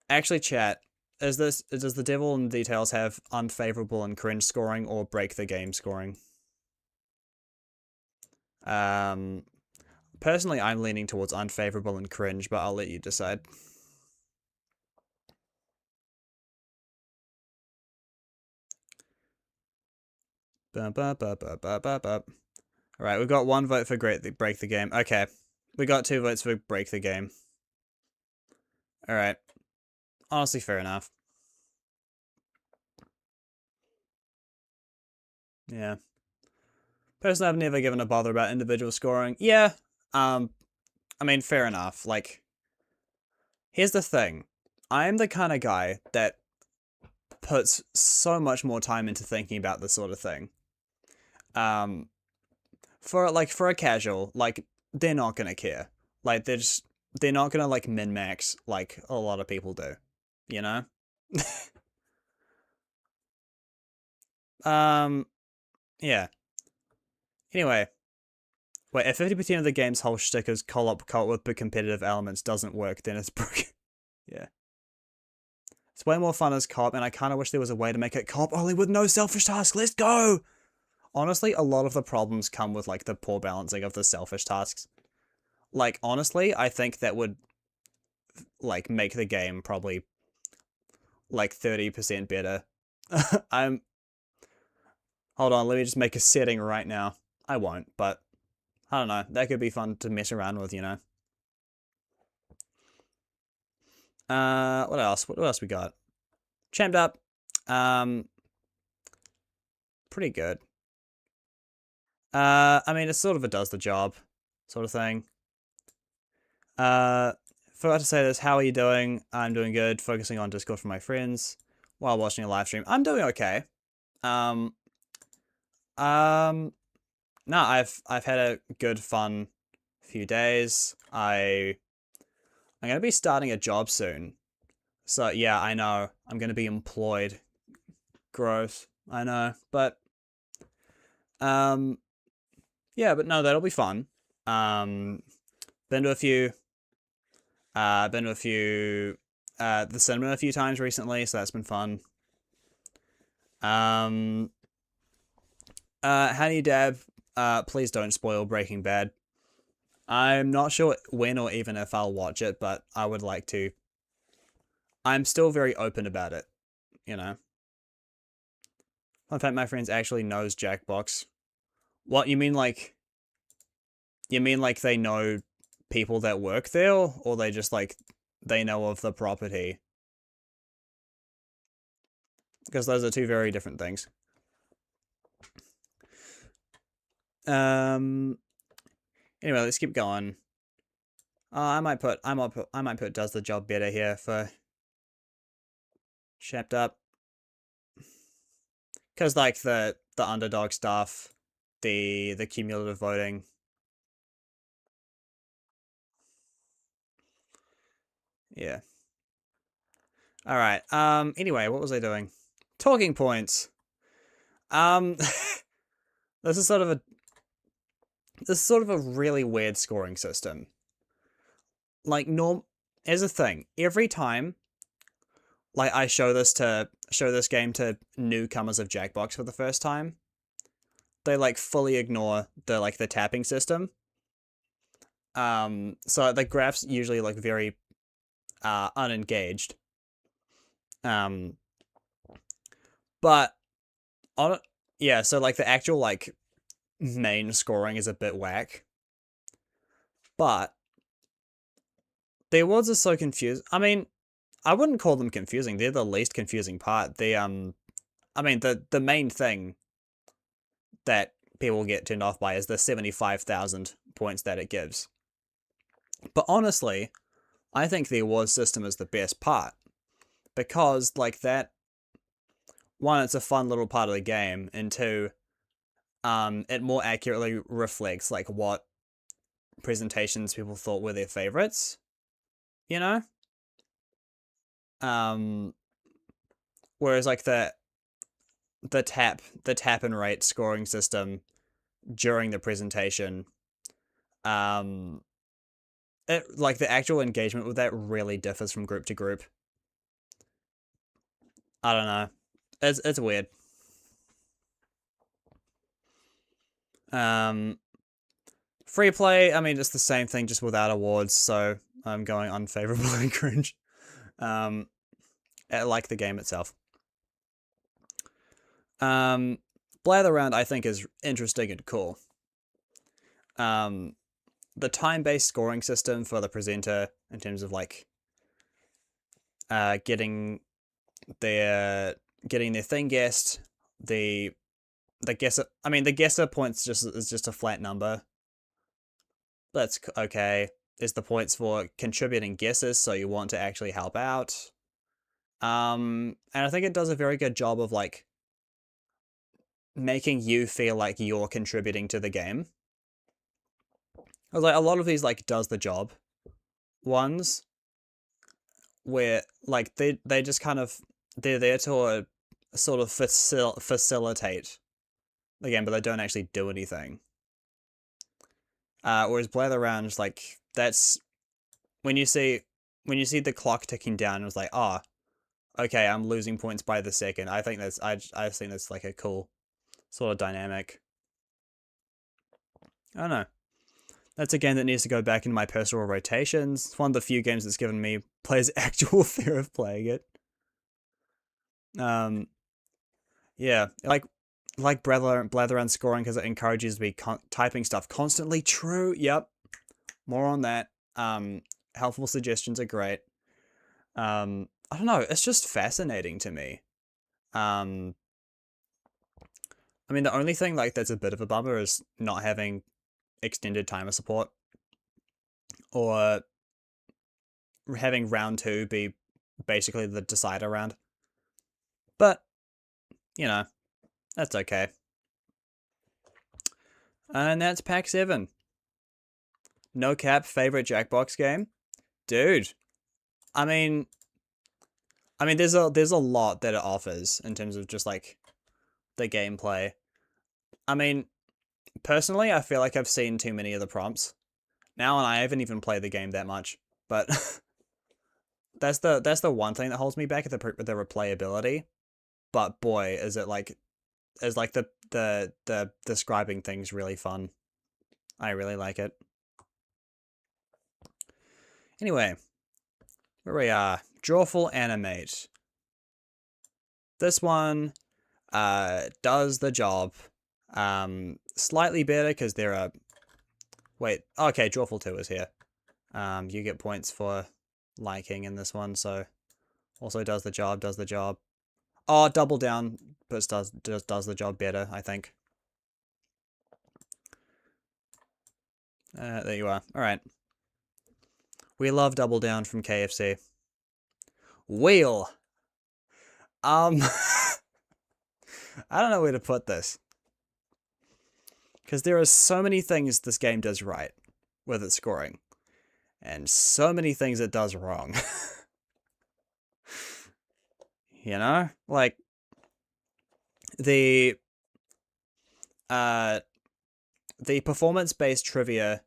Actually, chat, does the Devil in Details have unfavorable and cringe scoring or break the game scoring? Personally, I'm leaning towards unfavorable and cringe, but I'll let you decide. Alright, we've got 1 vote for break the game. Okay, we got 2 votes for break the game. Alright. Honestly, fair enough. Yeah. Personally, I've never given a bother about individual scoring. Yeah, I mean, fair enough. Like, here's the thing. I'm the kind of guy that puts so much more time into thinking about this sort of thing. For a casual, like, they're not gonna care. Like, they're not gonna, like, min-max like a lot of people do. You know? Yeah. Anyway. Wait, if 50% of the game's whole shtick is co-op with the competitive elements doesn't work, then it's broken. Yeah. It's way more fun as co-op, and I kind of wish there was a way to make it co-op only with no selfish tasks. Let's go! Honestly, a lot of the problems come with, like, the poor balancing of the selfish tasks. Like, honestly, I think that would, like, make the game probably, like, 30% better. Hold on, let me just make a setting right now. I won't, but I don't know. That could be fun to mess around with, you know? What else? What else we got? Champed Up. Pretty good. I mean, it sort of a does the job sort of thing. Forgot to say this. How are you doing? I'm doing good. Focusing on Discord for my friends while watching a live stream. I'm doing okay. No, I've had a good, fun few days. I'm gonna be starting a job soon. So yeah, I know. I'm gonna be employed. Gross. I know. But yeah, but no, that'll be fun. Been to a few the cinema a few times recently, so that's been fun. How do you dab? Please don't spoil Breaking Bad. I'm not sure when or even if I'll watch it, but I would like to. I'm still very open about it, you know. Fun fact, my friends actually knows Jackbox. What, you mean like... You mean like they know people that work there, or they just like, they know of the property? Because those are 2 very different things. Anyway, let's keep going. I might put does the job better here for Chapped Up. Because like the underdog stuff, the cumulative voting. Yeah. Alright, anyway, what was I doing? Talking points. This is sort of a really weird scoring system. Like, as a thing, every time, like, I show this game to newcomers of Jackbox for the first time, they, like, fully ignore the tapping system. So the graphs usually look very, unengaged. But, yeah, so, like, the actual, like, main scoring is a bit whack. But the awards are so confused. I mean, I wouldn't call them confusing. They're the least confusing part. I mean, the main thing that people get turned off by is the 75,000 points that it gives. But honestly, I think the awards system is the best part. Because, like, that... 1, it's a fun little part of the game, and 2, it more accurately reflects, like, what presentations people thought were their favorites. You know? Whereas, like, the tap and rate scoring system during the presentation, like the actual engagement with that really differs from group to group. I don't know. It's weird. Free play, I mean, it's the same thing just without awards, so I'm going unfavorable and cringe. I like the game itself. Blather Around I think is interesting and cool. The time-based scoring system for the presenter in terms of like getting their thing guessed, the guesser, I mean the guesser points is just a flat number. That's okay. There's the points for contributing guesses, so you want to actually help out. And I think it does a very good job of like making you feel like you're contributing to the game. I was like, a lot of these like does the job ones where like they just kind of, they're there to sort of facilitate the game, but they don't actually do anything. Whereas Blather Around is like, that's when you see the clock ticking down, it was like, oh, okay, I'm losing points by the second. I think that's I think that's like a cool sort of dynamic. I don't know. That's a game that needs to go back into my personal rotations. It's one of the few games that's given me players actual fear of playing it. Yeah, like Blather Around scoring because it encourages me typing stuff constantly. True. Yep. More on that. Helpful suggestions are great. I don't know. It's just fascinating to me. I mean, the only thing like that's a bit of a bummer is not having extended timer support, or having round 2 be basically the decider round. But you know, that's okay. And that's pack 7. No cap, favorite Jackbox game, dude. I mean, there's a lot that it offers in terms of just like the gameplay. I mean, personally, I feel like I've seen too many of the prompts now, and I haven't even played the game that much. But that's the one thing that holds me back, the replayability. But boy, is like the describing things really fun. I really like it. Anyway, where we are, Drawful Animate. This one does the job. Slightly better because there are... Wait, okay, Drawful 2 is here. You get points for liking in this one, so also does the job. Oh, Double Down but does the job better, I think. There you are. Alright. We love Double Down from KFC. Wheel. I don't know where to put this. Because there are so many things this game does right with its scoring. And so many things it does wrong. You know? Like, the performance-based trivia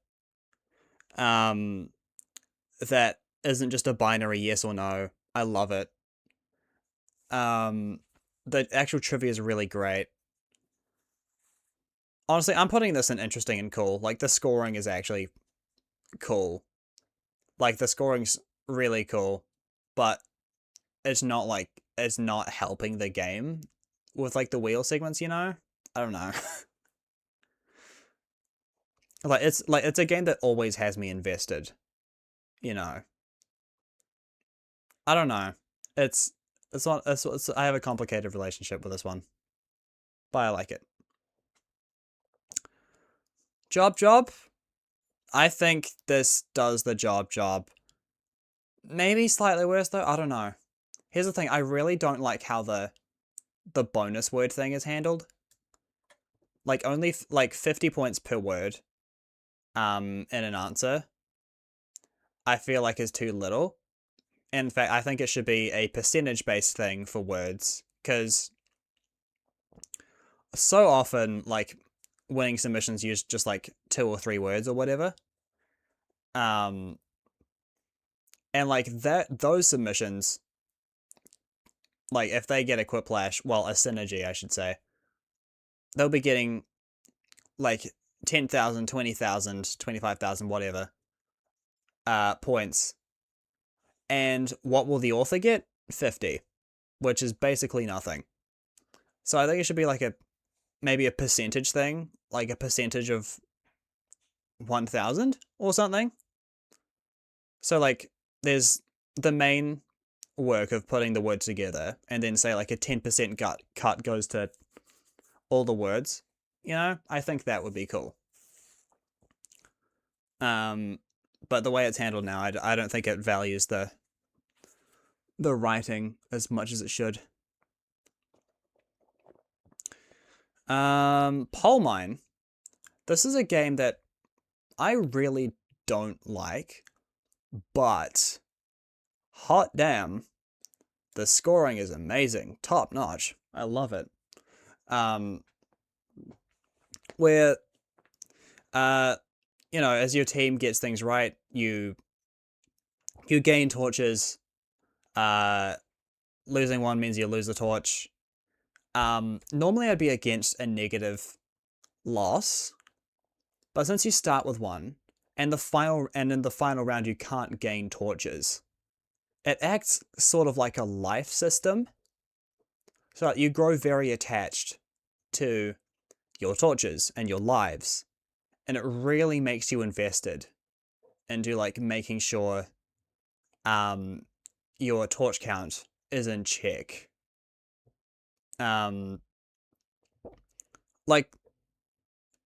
that isn't just a binary yes or no. I love it. The actual trivia is really great. Honestly, I'm putting this in interesting and cool. Like, the scoring is actually cool. Like, the scoring's really cool, but it's not like, it's not helping the game with like the wheel segments, you know? I don't know. It's a game that always has me invested, you know? I don't know. I have a complicated relationship with this one, but I like it. Job. I think this does the job. Maybe slightly worse though, I don't know. Here's the thing, I really don't like how the bonus word thing is handled. Like, only like 50 points per word in an answer, I feel like is too little. In fact, I think it should be a percentage-based thing for words, because so often, like, winning submissions use just like 2 or 3 words or whatever. And like those submissions, like if they get a quiplash, well, a synergy, I should say, they'll be getting like 10,000, 20,000, 25,000, whatever, points. And what will the author get? 50, which is basically nothing. So I think it should be like maybe a percentage thing, like a percentage of 1,000 or something. So like there's the main work of putting the words together, and then say like a 10% cut goes to all the words. You know, I think that would be cool. But the way it's handled now, I don't think it values the writing as much as it should. Pole Mine. This is a game that I really don't like, but hot damn, the scoring is amazing, top notch. I love it. Where, you know, as your team gets things right, you gain torches. Losing one means you lose a torch. Normally I'd be against a negative loss, but since you start with one, and in the final round you can't gain torches, it acts sort of like a life system. So you grow very attached to your torches and your lives, and it really makes you invested into like making sure your torch count is in check. Like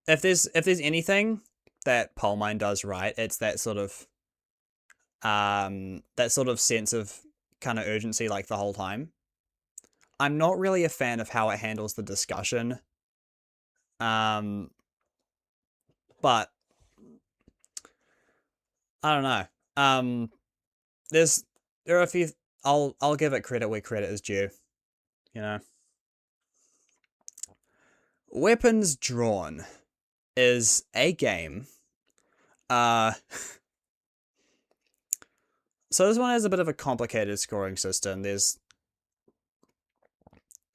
if there's anything that Pole Mine does right, it's that sort of sense of kind of urgency like the whole time. I'm not really a fan of how it handles the discussion. But I don't know. There are a few. I'll give it credit where credit is due. You know. Weapons Drawn is a game. So this one has a bit of a complicated scoring system. There's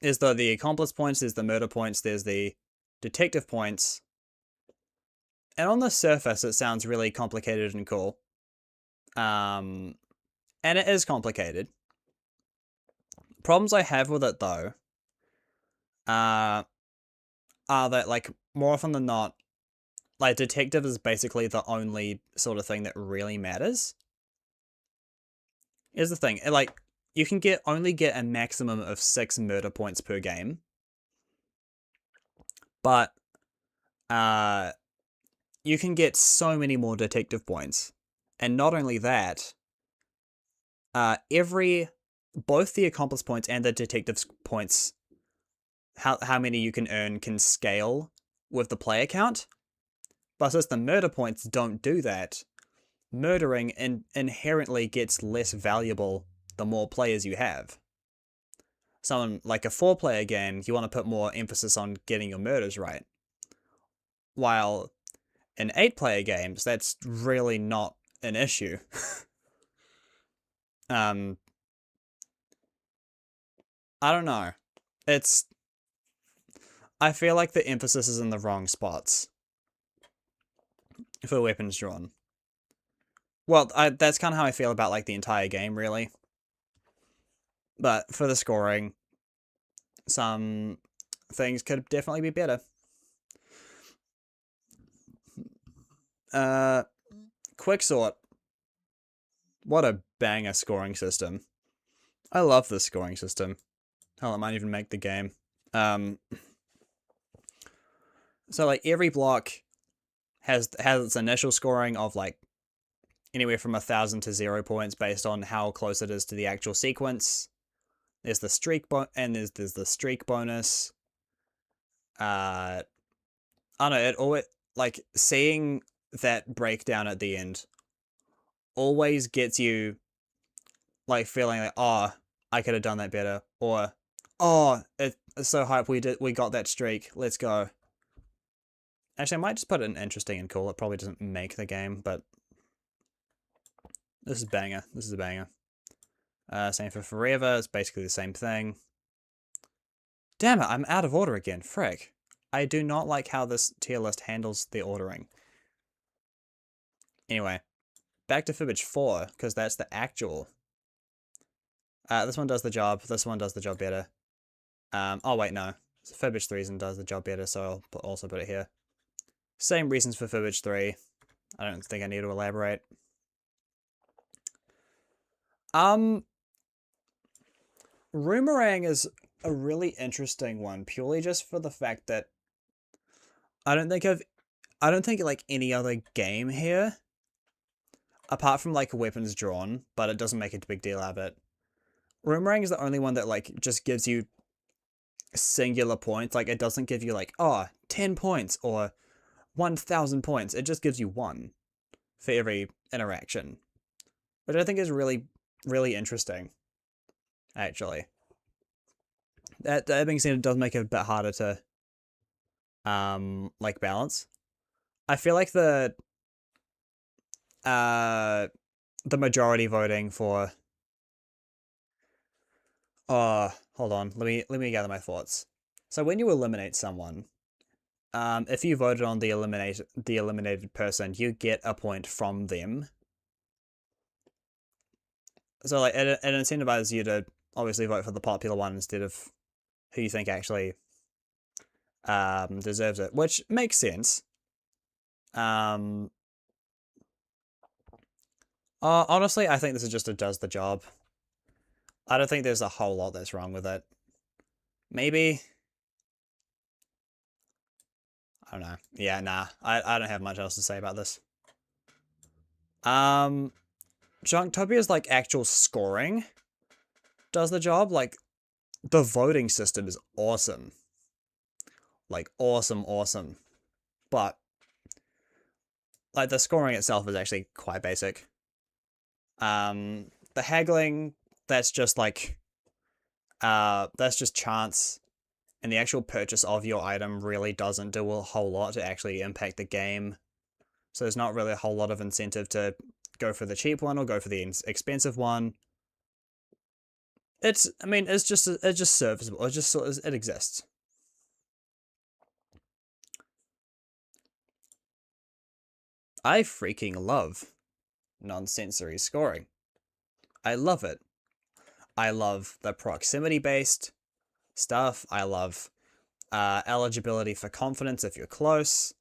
the accomplice points, there's the murder points, there's the detective points. And on the surface, it sounds really complicated and cool. And it is complicated. Problems I have with it, though, are that, like, more often than not, like, detective is basically the only sort of thing that really matters. Here's the thing, like, you can only get a maximum of 6 murder points per game. But, you can get so many more detective points. And not only that, both the accomplice points and the detective points, how many you can earn can scale with the player count. But since the murder points don't do that, murdering inherently gets less valuable the more players you have. Someone like a 4-player game, you want to put more emphasis on getting your murders right. While in 8-player games, that's really not an issue. I don't know. I feel like the emphasis is in the wrong spots for Weapons Drawn. Well, that's kind of how I feel about like the entire game, really. But for the scoring, some things could definitely be better. Quicksort. What a banger scoring system. I love this scoring system. Hell, it might even make the game. So like every block has its initial scoring of like anywhere from 1,000 to 0 points based on how close it is to the actual sequence. There's the streak and there's the streak bonus. I don't know, it always, like, seeing that breakdown at the end always gets you like feeling like, oh, I could have done that better, or oh, it's so hype, we got that streak, let's go. Actually, I might just put it in interesting and cool. It probably doesn't make the game, but This is banger. This is a banger. Same for forever. It's basically the same thing. Damn it, I'm out of order again. Frick. I do not like how this tier list handles the ordering. Anyway, back to Fibbage 4, because that's the actual. This one does the job. This one does the job better. Oh wait, no. Fibbage 3 does the job better, so I'll also put it here. Same reasons for Fibbage 3. I don't think I need to elaborate. Roomerang is a really interesting one, purely just for the fact that I don't think like any other game here, apart from like weapons drawn, but it doesn't make a big deal out of it. Roomerang is the only one that like just gives you singular points. Like it doesn't give you like, oh, 10 points or 1,000 points. It just gives you 1 for every interaction, which I think is really, really interesting, actually. That being said, it does make it a bit harder to like balance. I feel like the majority voting for hold on, let me gather my thoughts. So when you eliminate someone, if you voted on the eliminated person, you get a point from them. So like it incentivizes you to obviously vote for the popular one instead of who you think actually deserves it, which makes sense. Honestly, I think this is just does the job. I don't think there's a whole lot that's wrong with it. Maybe. I don't know. Yeah, nah. I don't have much else to say about this. Junktopia's like actual scoring does the job. Like the voting system is awesome. Like awesome. But like the scoring itself is actually quite basic. The haggling, that's just like that's just chance, and the actual purchase of your item really doesn't do a whole lot to actually impact the game. So there's not really a whole lot of incentive to go for the cheap one or go for the expensive one. It's just serviceable. It exists. I freaking love non-sensory scoring. I love it. I love the proximity-based stuff. I love eligibility for confidence if you're close.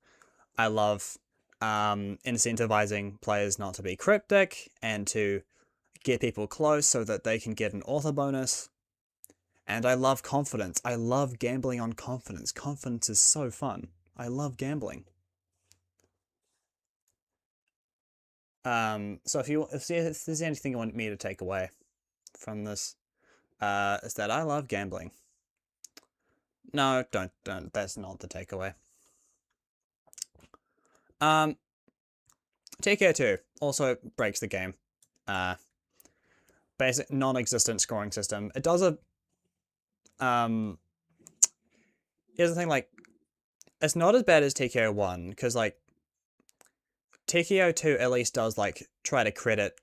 I love incentivizing players not to be cryptic and to get people close so that they can get an author bonus. And I love confidence. I love gambling on confidence. Confidence is so fun. I love gambling. So if there's anything you want me to take away from this, is that I love gambling. No, don't. That's not the takeaway. TKO2 also breaks the game. Basic non-existent scoring system. It does a here's the thing, like it's not as bad as TKO1, because like TKO2 at least does like try to credit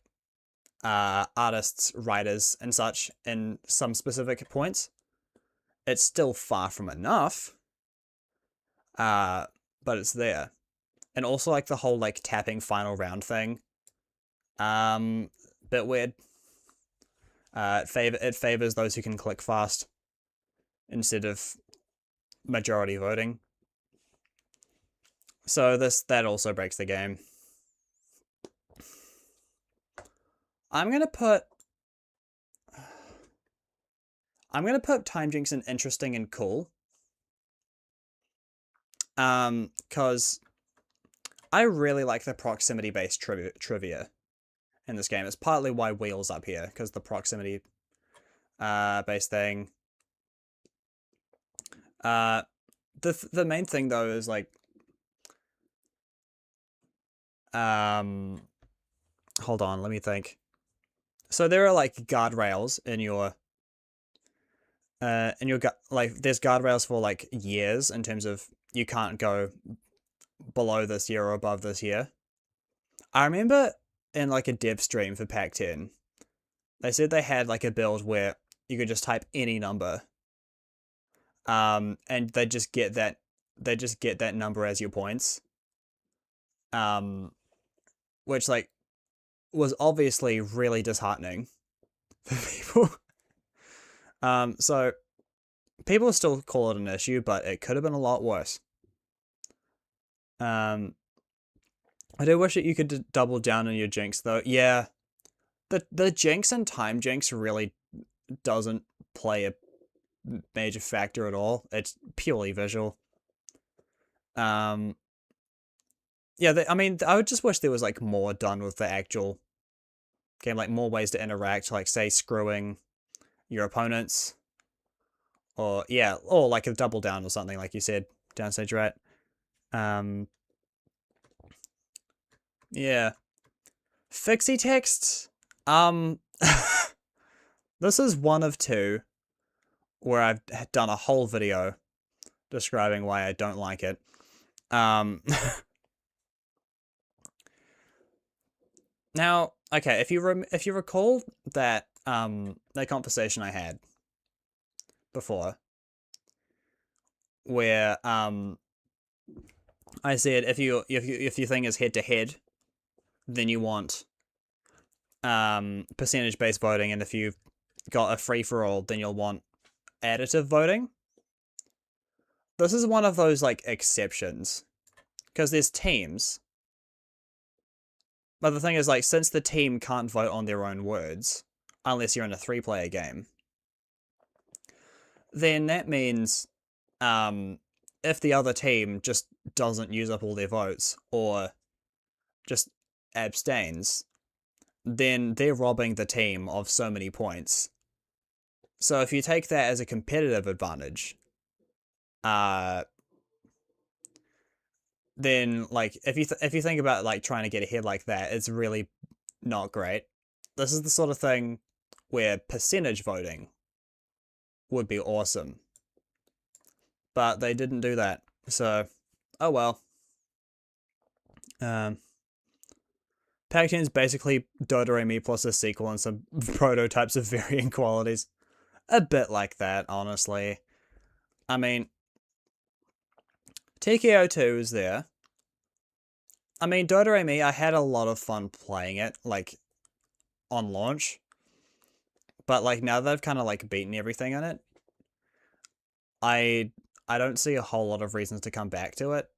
artists, writers, and such in some specific points. It's still far from enough, but it's there. And also like the whole like tapping final round thing, bit weird. It favors those who can click fast instead of majority voting. So that also breaks the game. I'm gonna put Time Jinx in interesting and cool. Cause I really like the proximity-based trivia in this game. It's partly why Wheel's up here, because the proximity based thing. The main thing though is like hold on, let me think. So there are like guardrails in your like there's guardrails for like years in terms of you can't go below this year or above this year. I remember in like a dev stream for Pac-10, they said they had like a build where you could just type any number, and they just get that number as your points, which like was obviously really disheartening for people. So people still call it an issue, but it could have been a lot worse. I do wish that you could double down on your jinx though. Yeah, the jinx and time jinx really doesn't play a major factor at all. It's purely visual. Yeah, I mean, I would just wish there was like more done with the actual game, like more ways to interact, like say screwing your opponents, or yeah, or like a double down or something, like you said, downstage rat. Yeah. Fixie text. This is one of two where I've done a whole video describing why I don't like it. Now, okay, if you recall that that conversation I had before, where I said if your thing is head to head, then you want percentage based voting, and if you've got a free for all, then you'll want additive voting. This is one of those like exceptions, because there's teams. But the thing is, like, since the team can't vote on their own words, unless you're in a 3-player game, then that means if the other team just doesn't use up all their votes, or just abstains, then they're robbing the team of so many points. So if you take that as a competitive advantage, then like if you think about like trying to get ahead like that, it's really not great. This is the sort of thing where percentage voting would be awesome, but they didn't do that. So, oh well. Pac-10 is basically Dodo-Re-Mi plus a sequel and some prototypes of varying qualities. A bit like that, honestly. I mean, TKO2 is there. I mean, Dodo-Re-Mi, I had a lot of fun playing it, like, on launch. But, like, now that I've kind of, like, beaten everything in it, I don't see a whole lot of reasons to come back to it.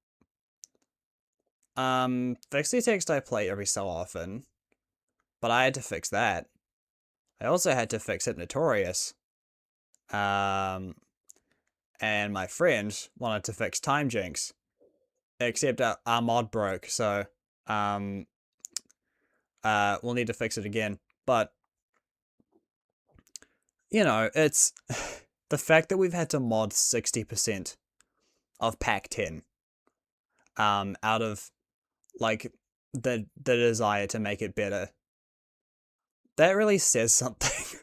Fixie text I play every so often, but I had to fix that. I also had to fix it Notorious. And my friend wanted to fix Time Jinx, except our mod broke, so we'll need to fix it again. But you know, it's the fact that we've had to mod 60% of Pac-10 out of like the desire to make it better. That really says something.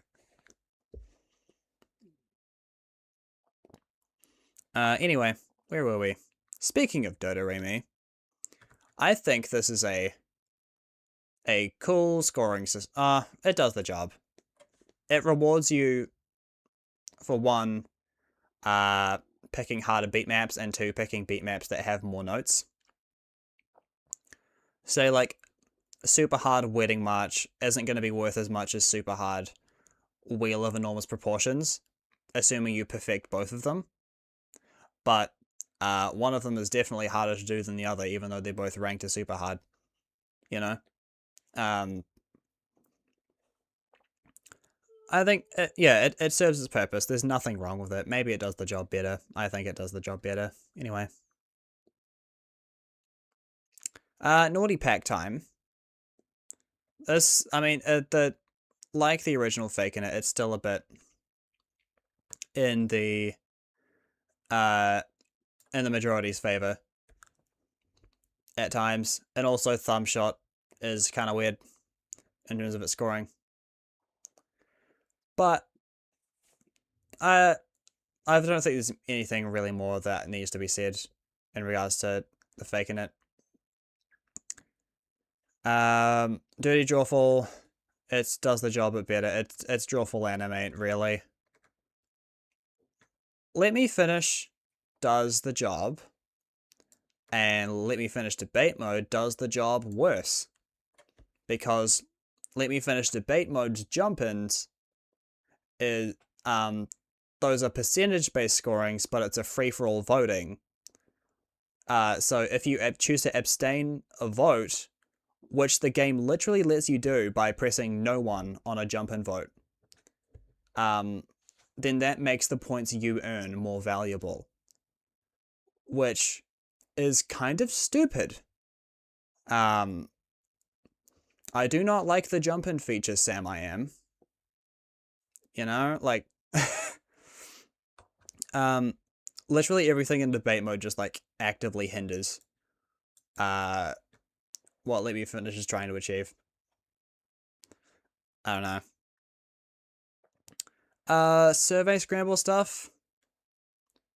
Anyway, where were we? Speaking of Dodo-Re-Mi, I think this is a cool scoring system. It does the job. It rewards you for one, picking harder beat maps, and two, picking beat maps that have more notes. So, like, super hard Wedding March isn't going to be worth as much as super hard Wheel of Enormous Proportions, assuming you perfect both of them. But one of them is definitely harder to do than the other, even though they're both ranked as super hard. You know? I think, it serves its purpose. There's nothing wrong with it. Maybe it does the job better. I think it does the job better. Anyway. Naughty Pack time. This, I mean, like the original Faking It, it's still a bit in the majority's favor at times, and also Thumbshot is kind of weird in terms of its scoring. But I don't think there's anything really more that needs to be said in regards to the Faking It. Dirty Drawful, it does the job but better. It's Drawful Animate, really. Let Me Finish does the job, and Let Me Finish Debate Mode does the job worse. Because Let Me Finish Debate Mode's jump-ins is, those are percentage-based scorings, but it's a free-for-all voting. So if you choose to abstain a vote, which the game literally lets you do by pressing no one on a jump-in vote, then that makes the points you earn more valuable, which is kind of stupid. I do not like the jump-in feature, Sam I am. You know, like, literally everything in debate mode just, like, actively hinders, what Let Me Finish is trying to achieve. I don't know. Survey scramble stuff.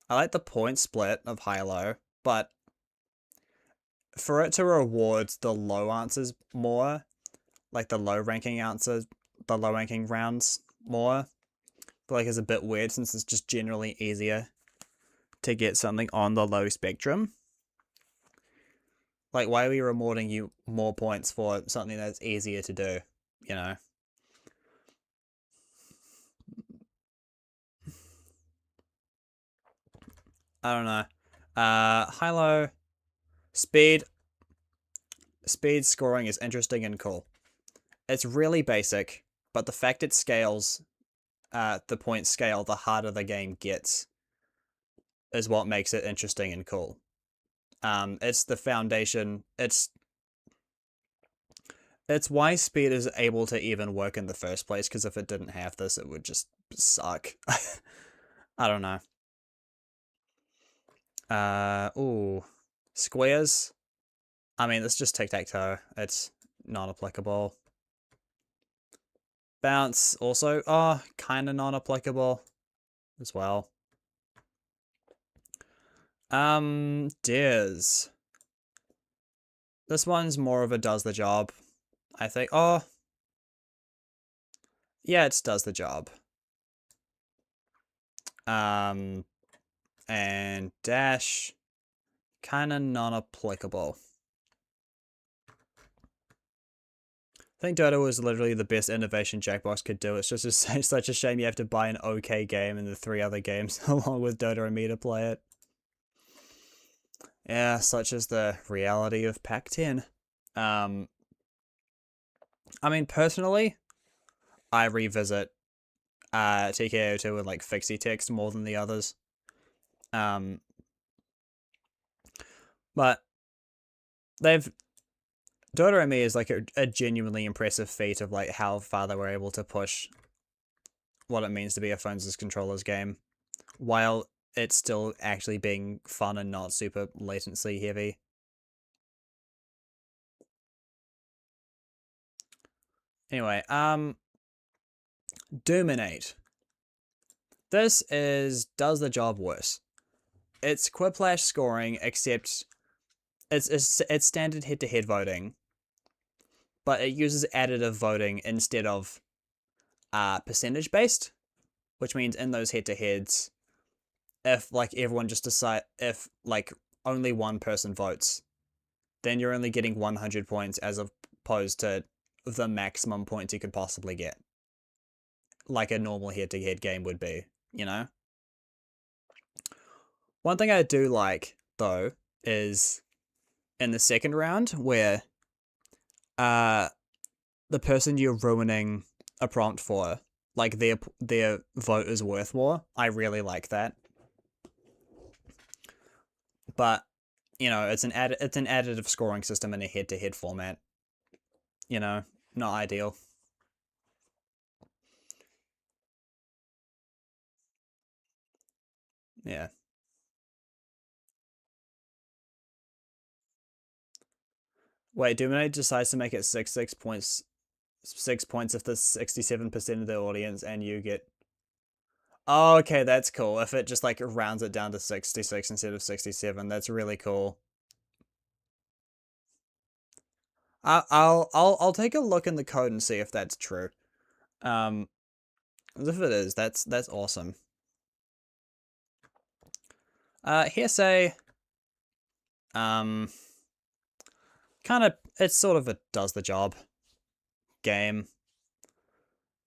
I like the point split of high-low, but for it to reward the low answers more, like the low-ranking rounds more, I feel like it's a bit weird since it's just generally easier to get something on the low spectrum. Like, why are we rewarding you more points for something that's easier to do, you know? I don't know. High-low. Speed scoring is interesting and cool. It's really basic, but the fact it scales, the point scale, the harder the game gets, is what makes it interesting and cool. It's the foundation. It's why speed is able to even work in the first place, because if it didn't have this, it would just suck. I don't know. Ooh. Squares. I mean, it's just tic-tac-toe. It's not applicable. Bounce, also, kind of non-applicable as well. Dares. This one's more of a does the job, I think. Oh. Yeah, it does the job. And dash, kind of non-applicable. I think Dota was literally the best innovation Jackbox could do. It's just such a shame you have to buy an okay game and the 3 other games along with Dota and me to play it. Yeah, such is the reality of Pack 10. I mean, personally, I revisit TKO2 with like fixie text more than the others. But Dota and me is like a genuinely impressive feat of like how far they were able to push what it means to be a phones as controllers game, while it's still actually being fun and not super latency heavy. Anyway, Dominate. This does the job worse. It's Quiplash scoring, except it's standard head-to-head voting, but it uses additive voting instead of percentage-based, which means in those head-to-heads, if like everyone just if like only one person votes, then you're only getting 100 points as opposed to the maximum points you could possibly get, like a normal head-to-head game would be, you know? One thing I do like, though, is in the second round where the person you're ruining a prompt for, like their vote is worth more. I really like that. But, you know, it's an additive scoring system in a head-to-head format. You know, not ideal. Yeah. Wait, Dominate decides to make it 6 points. 6 points if there's 67% of the audience and you get... Oh, okay, that's cool. If it just, like, rounds it down to 66 instead of 67, that's really cool. I'll take a look in the code and see if that's true. If it is, that's awesome. Hearsay. Kind of, it's sort of a does the job game.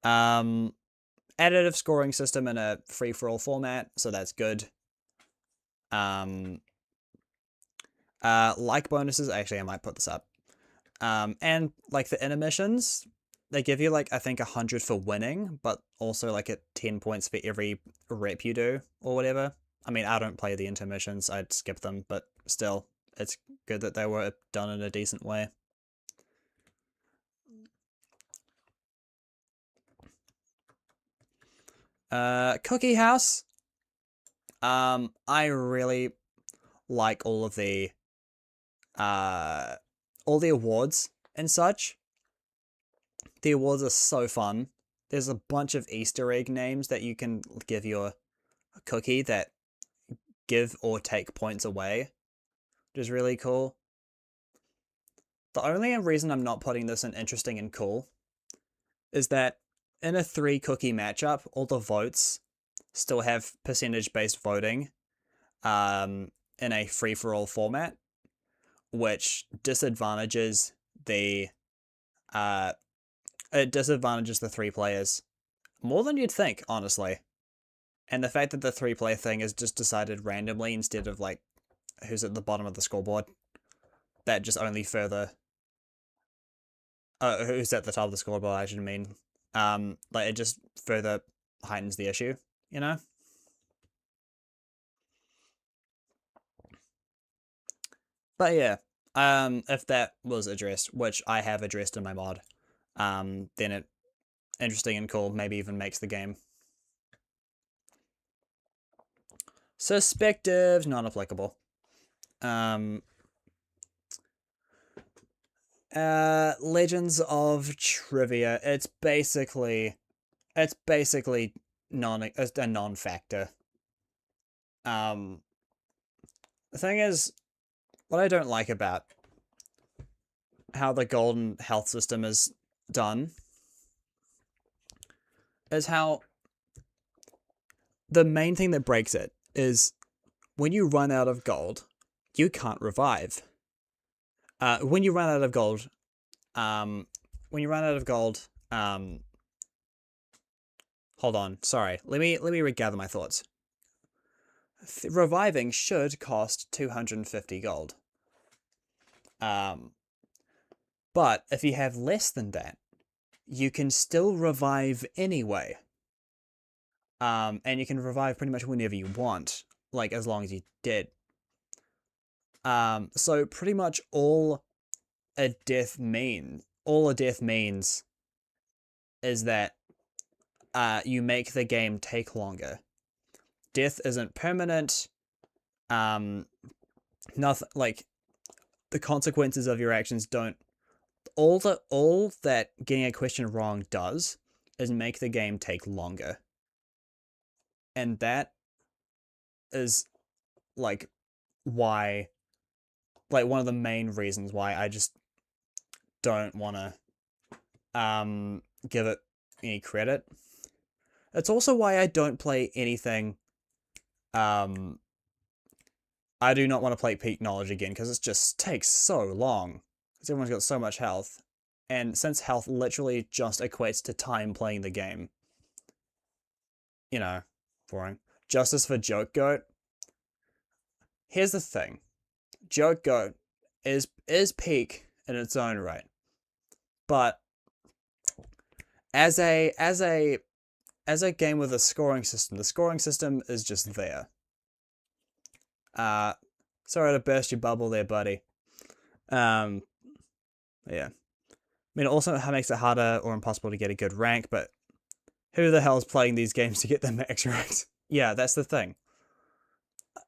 Additive scoring system in a free-for-all format, so that's good. Like bonuses, actually I might put this up. And like the intermissions, they give you like I think 100 for winning, but also like 10 points for every rep you do or whatever. I mean, I don't play the intermissions, I'd skip them, but still, it's good that they were done in a decent way. Cookie House. I really like all the awards and such. The awards are so fun. There's a bunch of Easter egg names that you can give your cookie that give or take points away, which is really cool. The only reason I'm not putting this in interesting and cool is that in a 3 cookie matchup, all the votes still have percentage-based voting in a free-for-all format, which disadvantages the 3 players more than you'd think, honestly. And the fact that the 3-player thing is just decided randomly instead of like who's at the bottom of the scoreboard, that just only further who's at the top of the scoreboard, I should mean. Like it just further heightens the issue, you know? But yeah, if that was addressed, which I have addressed in my mod, then it interesting and cool, maybe even makes the game. Suspectives, not applicable. Legends of Trivia. It's basically a non-factor. The thing is, what I don't like about how the golden health system is done is how the main thing that breaks it is when you run out of gold, you can't revive. When you run out of gold, hold on, sorry, let me regather my thoughts. Reviving should cost 250 gold. But if you have less than that, you can still revive anyway. And you can revive pretty much whenever you want, like as long as you did. So pretty much all a death means is that you make the game take longer. Death isn't permanent. Nothing like the consequences of your actions don't. All that getting a question wrong does is make the game take longer. And that is like why, like one of the main reasons why I just don't want to give it any credit. It's also why I don't play anything. I do not want to play Peak Knowledge again because it just takes so long. Because everyone's got so much health. And since health literally just equates to time playing the game, you know, boring. Justice for Joke Goat. Here's the thing. Joke Goat is peak in its own right. But as a game with a scoring system, the scoring system is just there. Sorry to burst your bubble there, buddy. Yeah. I mean, it also makes it harder or impossible to get a good rank, but who the hell is playing these games to get the max ranks? Yeah, that's the thing.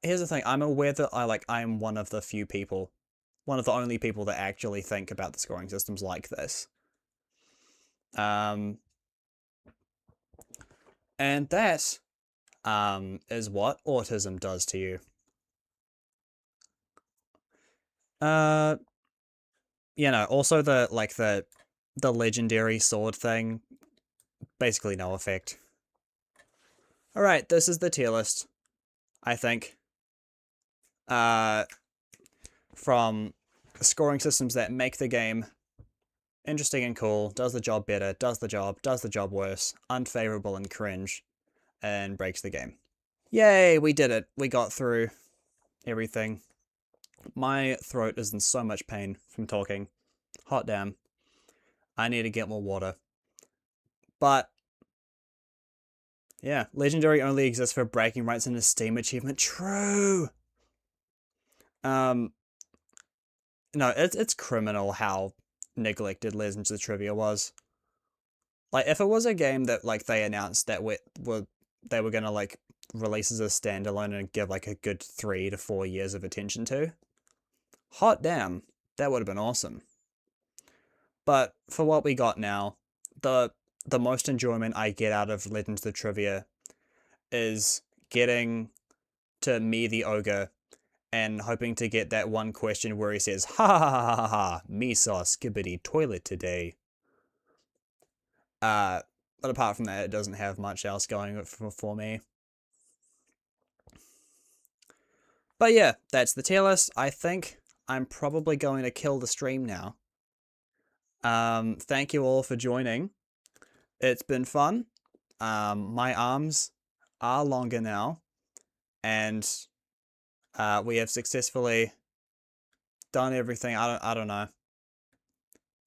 Here's the thing. I'm aware that I am one of the only people that actually think about the scoring systems like this. And that is what autism does to you. you know, also the legendary sword thing, basically no effect. Alright, this is the tier list, I think. From scoring systems that make the game interesting and cool, does the job better, does the job worse, unfavorable and cringe, and breaks the game. Yay, we did it. We got through everything. My throat is in so much pain from talking. Hot damn. I need to get more water. But yeah, Legendary only exists for bragging rights and a Steam achievement. True! No, it's criminal how neglected Legends of Trivia was. Like, if it was a game that, like, they announced that they were gonna, like, release as a standalone and give, like, a good 3 to 4 years of attention to, hot damn, that would have been awesome. But for what we got now, the most enjoyment I get out of Legends of Trivia is getting to me the ogre and hoping to get that one question where he says, ha ha ha ha ha ha, me saw skibbity toilet today. But apart from that, it doesn't have much else going for me. But yeah, that's the tier list. I think I'm probably going to kill the stream now. Thank you all for joining. It's been fun. My arms are longer now, and we have successfully done everything. I don't know.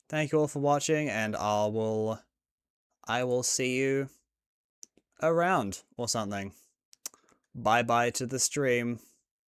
Thank you all for watching, and I will see you around or something. Bye bye to the stream.